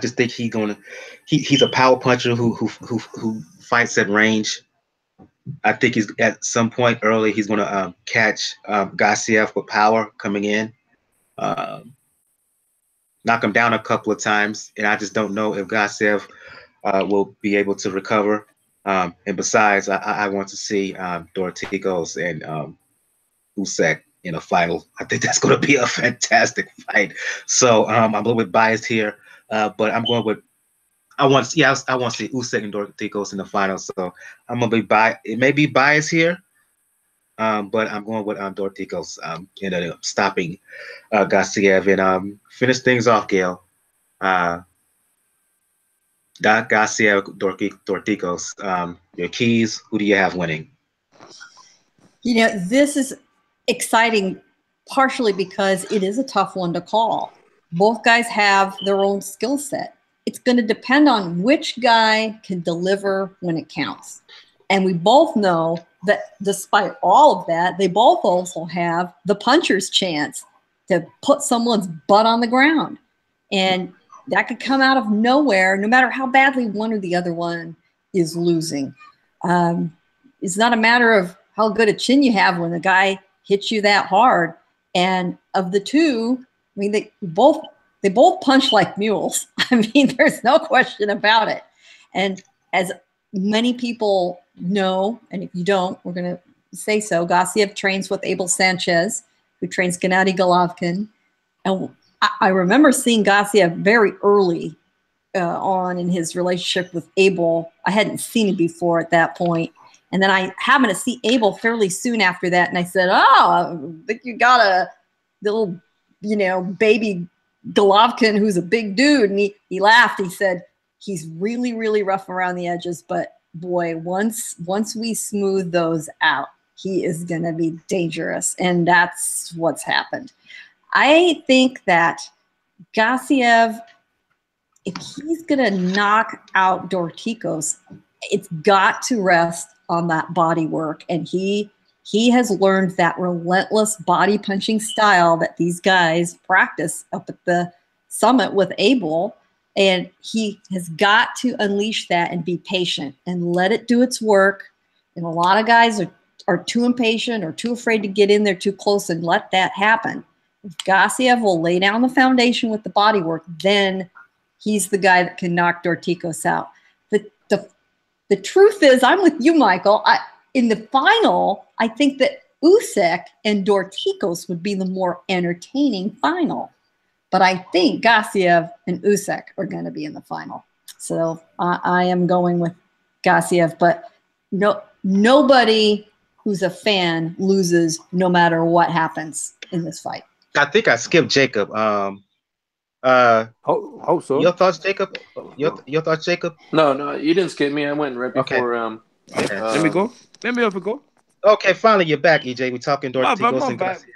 just think he's a power puncher who fights at range. I think he's at some point early he's going to catch Gassiev with power coming in, knock him down a couple of times, and I just don't know if Gassiev will be able to recover. And besides, I want to see Dorticos and Usyk in a final. I think that's going to be a fantastic fight. So I'm a little bit biased here, but I'm going with. I want to see Usyk and Dorticos in the final. So I'm gonna be biased. It may be biased here, but I'm going with Dorticos. Ended up stopping Gassiev and finish things off, Gail. Gassiev, Dorticos. Your keys. Who do you have winning? You know, this is exciting, partially because it is a tough one to call. Both guys have their own skill set. It's going to depend on which guy can deliver when it counts. And we both know that despite all of that, they both also have the puncher's chance to put someone's butt on the ground. And that could come out of nowhere, no matter how badly one or the other one is losing. It's not a matter of how good a chin you have when the guy hits you that hard. And of the two, I mean, they both punch like mules. I mean, there's no question about it. And as many people know, and if you don't, we're going to say so, Gassiev trains with Abel Sanchez, who trains Gennady Golovkin. And I remember seeing Gassiev very early on in his relationship with Abel. I hadn't seen him before at that point. And then I happened to see Abel fairly soon after that. And I said, oh, I think you got a little, baby Golovkin who's a big dude. And he laughed. He said, he's really, really rough around the edges. But boy, once we smooth those out, he is going to be dangerous. And that's what's happened. I think that Gassiev, if he's going to knock out Dorticos, it's got to rest on that body work. And he has learned that relentless body punching style that these guys practice up at the summit with Abel. And he has got to unleash that and be patient and let it do its work. And a lot of guys are too impatient or too afraid to get in there too close and let that happen. If Gassiev will lay down the foundation with the body work, then he's the guy that can knock Dorticos out. The truth is, I'm with you, Michael. In the final, I think that Usyk and Dorticos would be the more entertaining final. But I think Gassiev and Usyk are going to be in the final. So I am going with Gassiev. But nobody who's a fan loses no matter what happens in this fight. I think I skipped Jacob. Hope so. Your thoughts, Jacob? Your thoughts, Jacob? No, you didn't skip me. I went right before. Okay. Let me go. Let me have a go. Okay, finally you're back, EJ. We're talking Dorticos and Gassiev.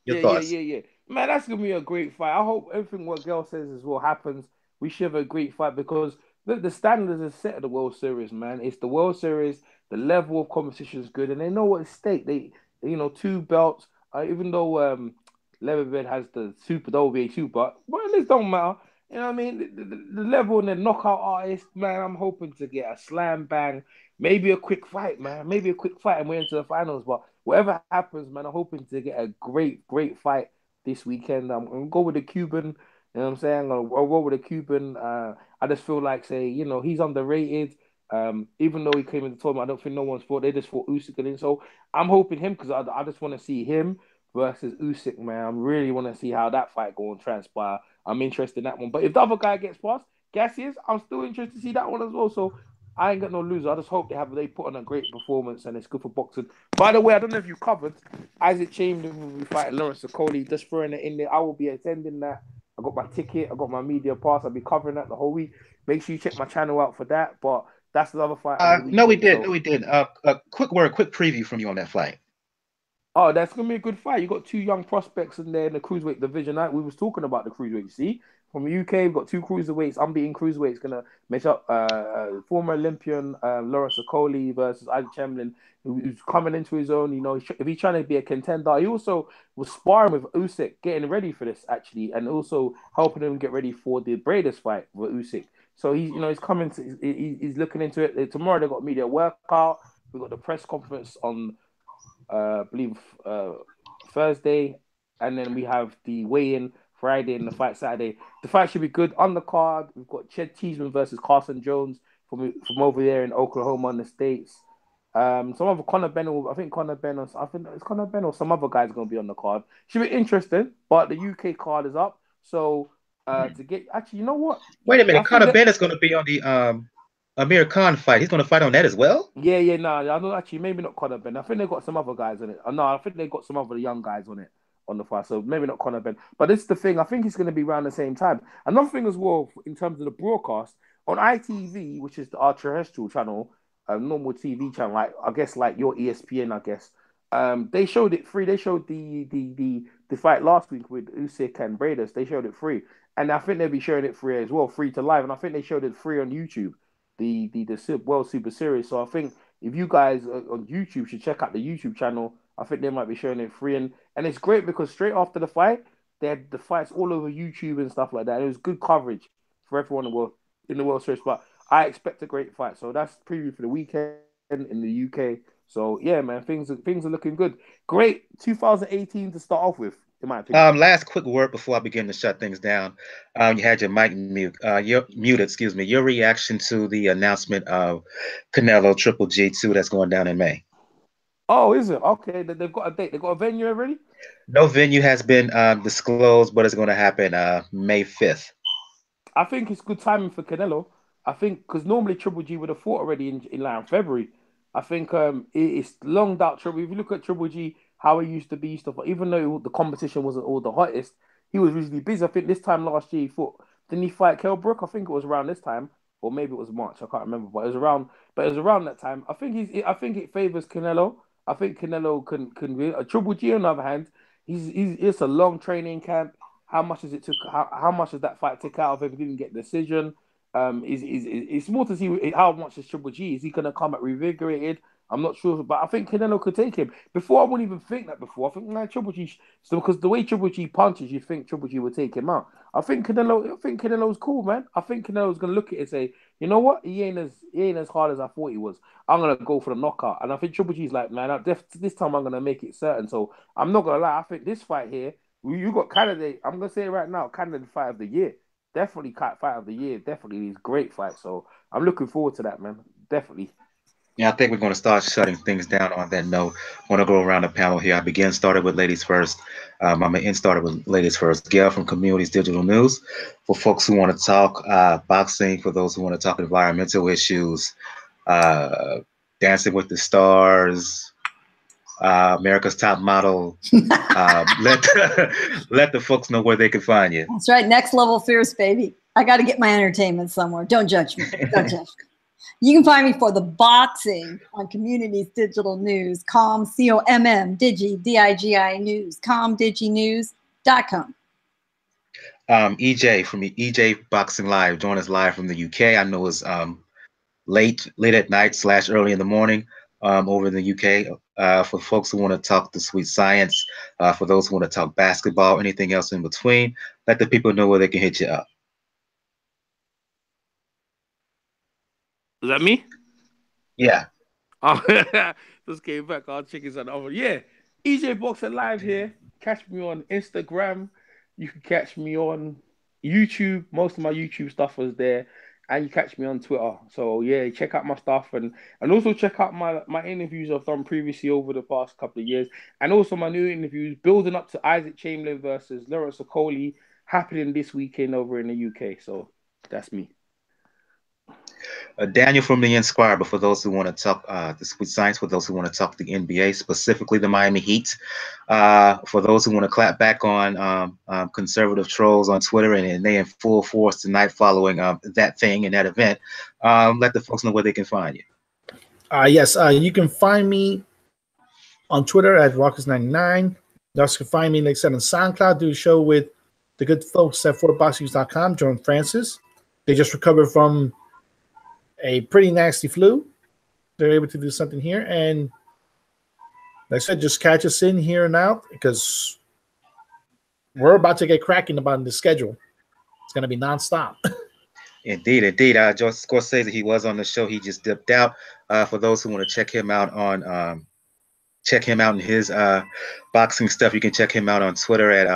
Your thoughts? Yeah. Man, that's gonna be a great fight. I hope everything what Girl says is what happens. We should have a great fight because the standards are set at the World Series, man. It's the World Series. The level of competition is good, and they know what's at stake. They 2 belts. Even though Leatherbeard has the WBA 2, but this don't matter. You know what I mean? The level and the knockout artist, man. I'm hoping to get a slam bang, maybe a quick fight, man. Maybe a quick fight, and we're into the finals. But whatever happens, man, I'm hoping to get a great fight this weekend. I'm gonna go with the Cuban. You know what I'm saying? I'll go with the Cuban. I just feel like, he's underrated. Even though he came in the tournament, I don't think no one's thought. They just thought Usyk in. So I'm hoping him because I just want to see him versus Usyk, man. I really want to see how that fight go and transpire. I'm interested in that one. But if the other guy gets past Gassiev, I'm still interested to see that one as well. So I ain't got no loser. I just hope they put on a great performance and it's good for boxing. By the way, I don't know if you covered Isaac Chamberlain will be fighting Lawrence Okoli. Just throwing it in there. I will be attending that. I got my ticket. I got my media pass. I'll be covering that the whole week. Make sure you check my channel out for that. But that's another fight. No, we did. A quick preview from you on that fight. Oh, that's gonna be a good fight. You got 2 young prospects in there in the cruiserweight division. We was talking about the cruiserweight. You see, from the UK, we've got 2 cruiserweights. Unbeaten cruiserweights gonna match up former Olympian Lawrence Okoli versus Isaac Chamberlain, who's coming into his own. If he's trying to be a contender, he also was sparring with Usyk, getting ready for this actually, and also helping him get ready for the Briedis fight with Usyk. So he's coming to he's looking into it. Tomorrow they got media workout. We got the press conference on. I believe Thursday, and then we have the weigh-in Friday and the fight Saturday. The fight should be good. On the card, we've got Ched Cheeseman versus Carson Jones from over there in Oklahoma in the States. Some other Conor Benn, I think it's Conor Benn or some other guys going to be on the card. Should be interesting, but the UK card is up. So to get you know what? Wait a minute, Conor Benn is going to be on the Amir Khan fight. He's going to fight on that as well? Yeah, no, I don't actually. Maybe not Conor Benn. I think they got some other guys on it. No, I think they got some other young guys on it on the fight. So maybe not Conor Benn. But this is the thing. I think it's going to be around the same time. Another thing as well in terms of the broadcast on ITV, which is our terrestrial channel, normal TV channel, like your ESPN, I guess. They showed it free. They showed the fight last week with Usyk and Briedis. They showed it free, and I think they'll be showing it free as well, free to live. And I think they showed it free on YouTube. The World Super Series. So I think if you guys on YouTube should check out the YouTube channel, I think they might be showing it free. And it's great because straight after the fight, they had the fights all over YouTube and stuff like that. And it was good coverage for everyone in the World Series. But I expect a great fight. So that's preview for the weekend in the UK. So yeah, man, things are looking good. Great 2018 to start off with. In my opinion. Last quick word before I begin to shut things down. You had your mic muted. Excuse me. Your reaction to the announcement of Canelo Triple G2 that's going down in May. Oh, is it? Okay, they've got a date. They've got a venue already? No venue has been disclosed, but it's going to happen May 5th. I think it's good timing for Canelo. I think because normally Triple G would have fought already in February. I think it's longed out Triple. If you look at Triple G, how he used to be, stuff. Even though the competition wasn't all the hottest, he was reasonably busy. I think this time last year he fought. Didn't he fight Kell Brook? I think it was around this time, or maybe it was March. I can't remember, but it was around. But it was around that time. I think it favors Canelo. I think Canelo can win. Triple G on the other hand, it's a long training camp. How much does it took? How much does that fight take out of him? He didn't get a decision. It's more to see how much is Triple G. Is he going to come out revigorated? I'm not sure, but I think Canelo could take him. Before, I wouldn't even think that before. I think, man, Triple G, so because the way Triple G punches, you think Triple G would take him out. I think Canelo's cool, man. I think Canelo's gonna look at it and say, you know what? He ain't as hard as I thought he was. I'm gonna go for the knockout. And I think Triple G's like, man, this time I'm gonna make it certain. So I'm not gonna lie. I think this fight here, you got Canada. I'm gonna say it right now, Canada fight of the year. Definitely fight of the year. Definitely these great fights. So I'm looking forward to that, man. Definitely. Yeah, I think we're going to start shutting things down on that note. I want to go around the panel here. I started with ladies first. I'm going to end started with ladies first. Gail from Communities Digital News. For folks who want to talk boxing, for those who want to talk environmental issues, Dancing with the Stars, America's Top Model. Let the folks know where they can find you. That's right. Next Level Fierce, baby. I got to get my entertainment somewhere. Don't judge me. Don't judge me. You can find me for the boxing on Communities Digital News, COMM, Digi, D-I-G-I News, comdiginews.com. EJ from EJ Boxing Live, join us live from the UK. I know it's late at night / early in the morning over in the UK. For folks who want to talk the sweet science, for those who want to talk basketball, anything else in between, let the people know where they can hit you up. Is that me? Yeah. Oh, just came back. I'll check his over. Yeah. EJ Boxing Live here. Catch me on Instagram. You can catch me on YouTube. Most of my YouTube stuff was there. And you catch me on Twitter. So yeah, check out my stuff and also check out my interviews I've done previously over the past couple of years. And also my new interviews building up to Isaac Chamberlain versus Lawrence Okoli happening this weekend over in the UK. So that's me. Daniel from the Inscriber, for those who want to talk the sweet science, for those who want to talk the NBA, specifically the Miami Heat, for those who want to clap back on conservative trolls on Twitter, and they in full force tonight following that thing and that event, let the folks know where they can find you. Yes, you can find me on Twitter at Rockets99. You also can find me, like I said, on SoundCloud. Do a show with the good folks at FortBoxings.com, Joan Francis. They just recovered from a pretty nasty flu. They're able to do something here. And like I said, just catch us in here and out because we're about to get cracking about the schedule. It's going to be nonstop. Indeed. George Scorsese, he was on the show. He just dipped out. For those who want to check him out on in his boxing stuff, you can check him out on Twitter at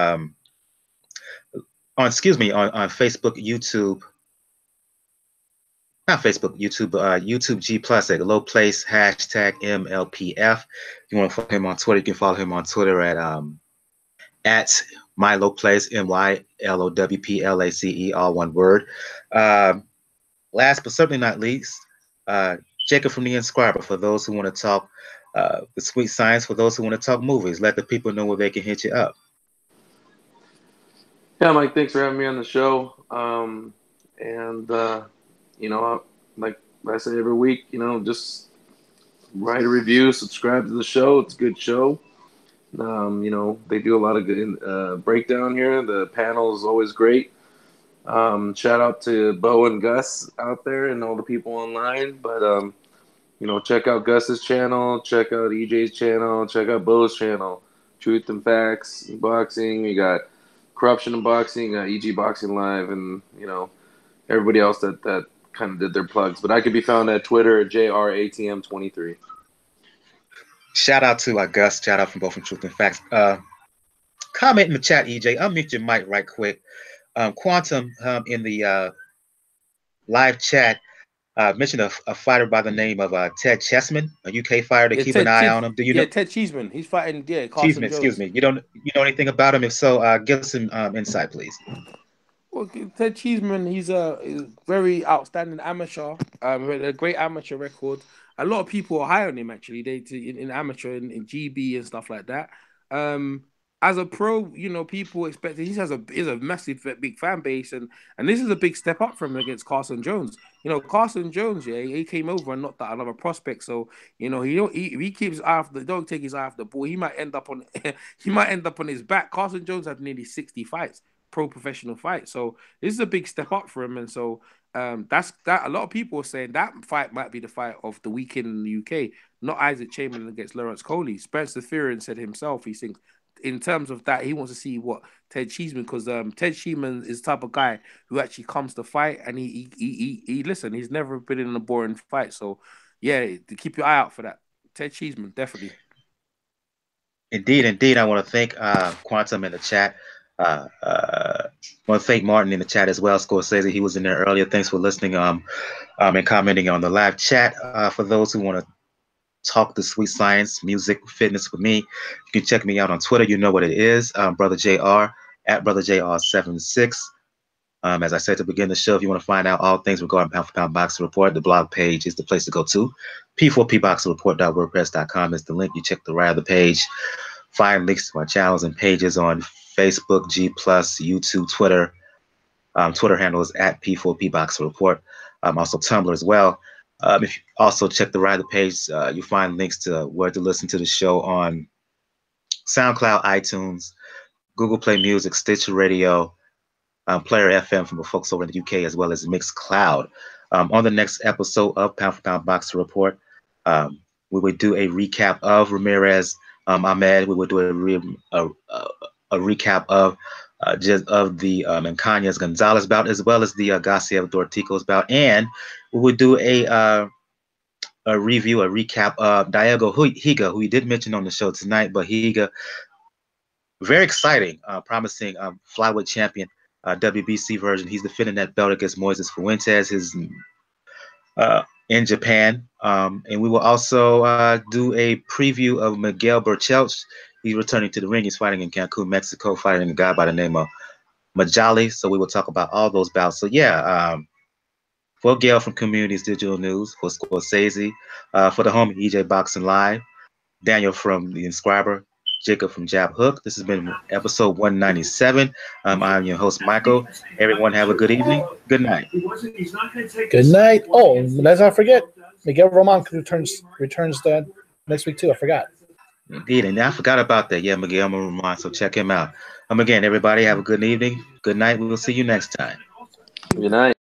on Facebook, YouTube. Not Facebook, YouTube, YouTube G Plus at Low Place, hashtag MLPF. If you want to follow him on Twitter, you can follow him on Twitter at My Low Place, MYLOWPLACE, all one word. Last but certainly not least, Jacob from the Inscriber, for those who want to talk the sweet science, for those who want to talk movies, let the people know where they can hit you up. Yeah, Mike, thanks for having me on the show. You know, like I say every week, you know, just write a review, subscribe to the show. It's a good show. You know, they do a lot of good breakdown here. The panel is always great. Shout out to Bo and Gus out there and all the people online. But, you know, check out Gus's channel. Check out EJ's channel. Check out Bo's channel. Truth and Facts Boxing. We got Corruption in Boxing, EG Boxing Live, and, you know, everybody else that kind of did their plugs. But I could be found at Twitter at JRATM23. Shout out to Gus. Shout out from both from Truth and Facts. Comment in the chat, EJ. Unmute your mic right quick. Quantum in the live chat mentioned a fighter by the name of Ted Chessman, a UK fighter to keep an eye on him. Do you know? Ted Cheeseman. He's fighting. Yeah, Carson Cheeseman. Jones. Excuse me. You know anything about him? If so, give us some insight, please. Well, Ted Cheeseman, he's a very outstanding amateur. A great amateur record. A lot of people are high on him actually. In amateur in GB and stuff like that. As a pro, you know, people expect he has a massive big fan base, and this is a big step up from him against Carson Jones. You know, Carson Jones, yeah, he came over and knocked out another prospect. So you know, he keeps don't take his eye off the ball. He might end up on his back. Carson Jones had nearly 60 fights, professional fights. So this is a big step up for him, and so that's that. A lot of people are saying that fight might be the fight of the weekend in the UK. not Isaac Chamberlain against Lawrence Coley. Spencer Fearon said himself, he thinks in terms of that, he wants to see what Ted Cheeseman, because Ted Cheeseman is the type of guy who actually comes to fight, and he listen, he's never been in a boring fight. So yeah, keep your eye out for that. Ted Cheeseman, definitely. Indeed. I want to thank Quantum in the chat. I want to thank Martin in the chat as well. Scorsese, he was in there earlier. Thanks for listening and commenting on the live chat. For those who want to talk the sweet science, music, fitness with me, you can check me out on Twitter. You know what it is, Brother JR at Brother JR76. As I said to begin the show, if you want to find out all things regarding Pound for Pound Boxing Report, the blog page is the place to go to. P4pboxingreport.wordpress.com is the link. You check the right of the page. Find links to our channels and pages on Facebook, G+, YouTube, Twitter. Twitter handle is at P4P Boxing Report. Also Tumblr as well. If you also check the right of the page, you find links to where to listen to the show on SoundCloud, iTunes, Google Play Music, Stitcher Radio, Player FM from the folks over in the UK, as well as Mixcloud. On the next episode of Pound for Pound Boxing Report, we would do a recap of Ramirez, Ahmed. We would do a recap of just of the Ancajas Gonzalez bout, as well as the Gassiev Dorticos bout, and we would do a review, a recap of Diego Higa, who we did mention on the show tonight, but Higa, very exciting, promising flyweight champion, WBC version. He's defending that belt against Moises Fuentes, in Japan, and we will also do a preview of Miguel Burchelt. He's returning to the ring. He's fighting in Cancun, Mexico, fighting a guy by the name of Majali. So we will talk about all those bouts. So yeah, for Gail from Communities Digital News, for Scorsese, for the homie EJ Boxing Live, Daniel from The Inscriber, Jacob from Jab Hook. This has been episode 197. I'm your host, Michael. Everyone have a good evening. Good night. Good night. Oh, let's not forget, Miguel Roman returns that next week too. I forgot. Indeed, and I forgot about that. Yeah, Miguel Roman. So check him out. Again, everybody have a good evening. Good night. We will see you next time. Good night.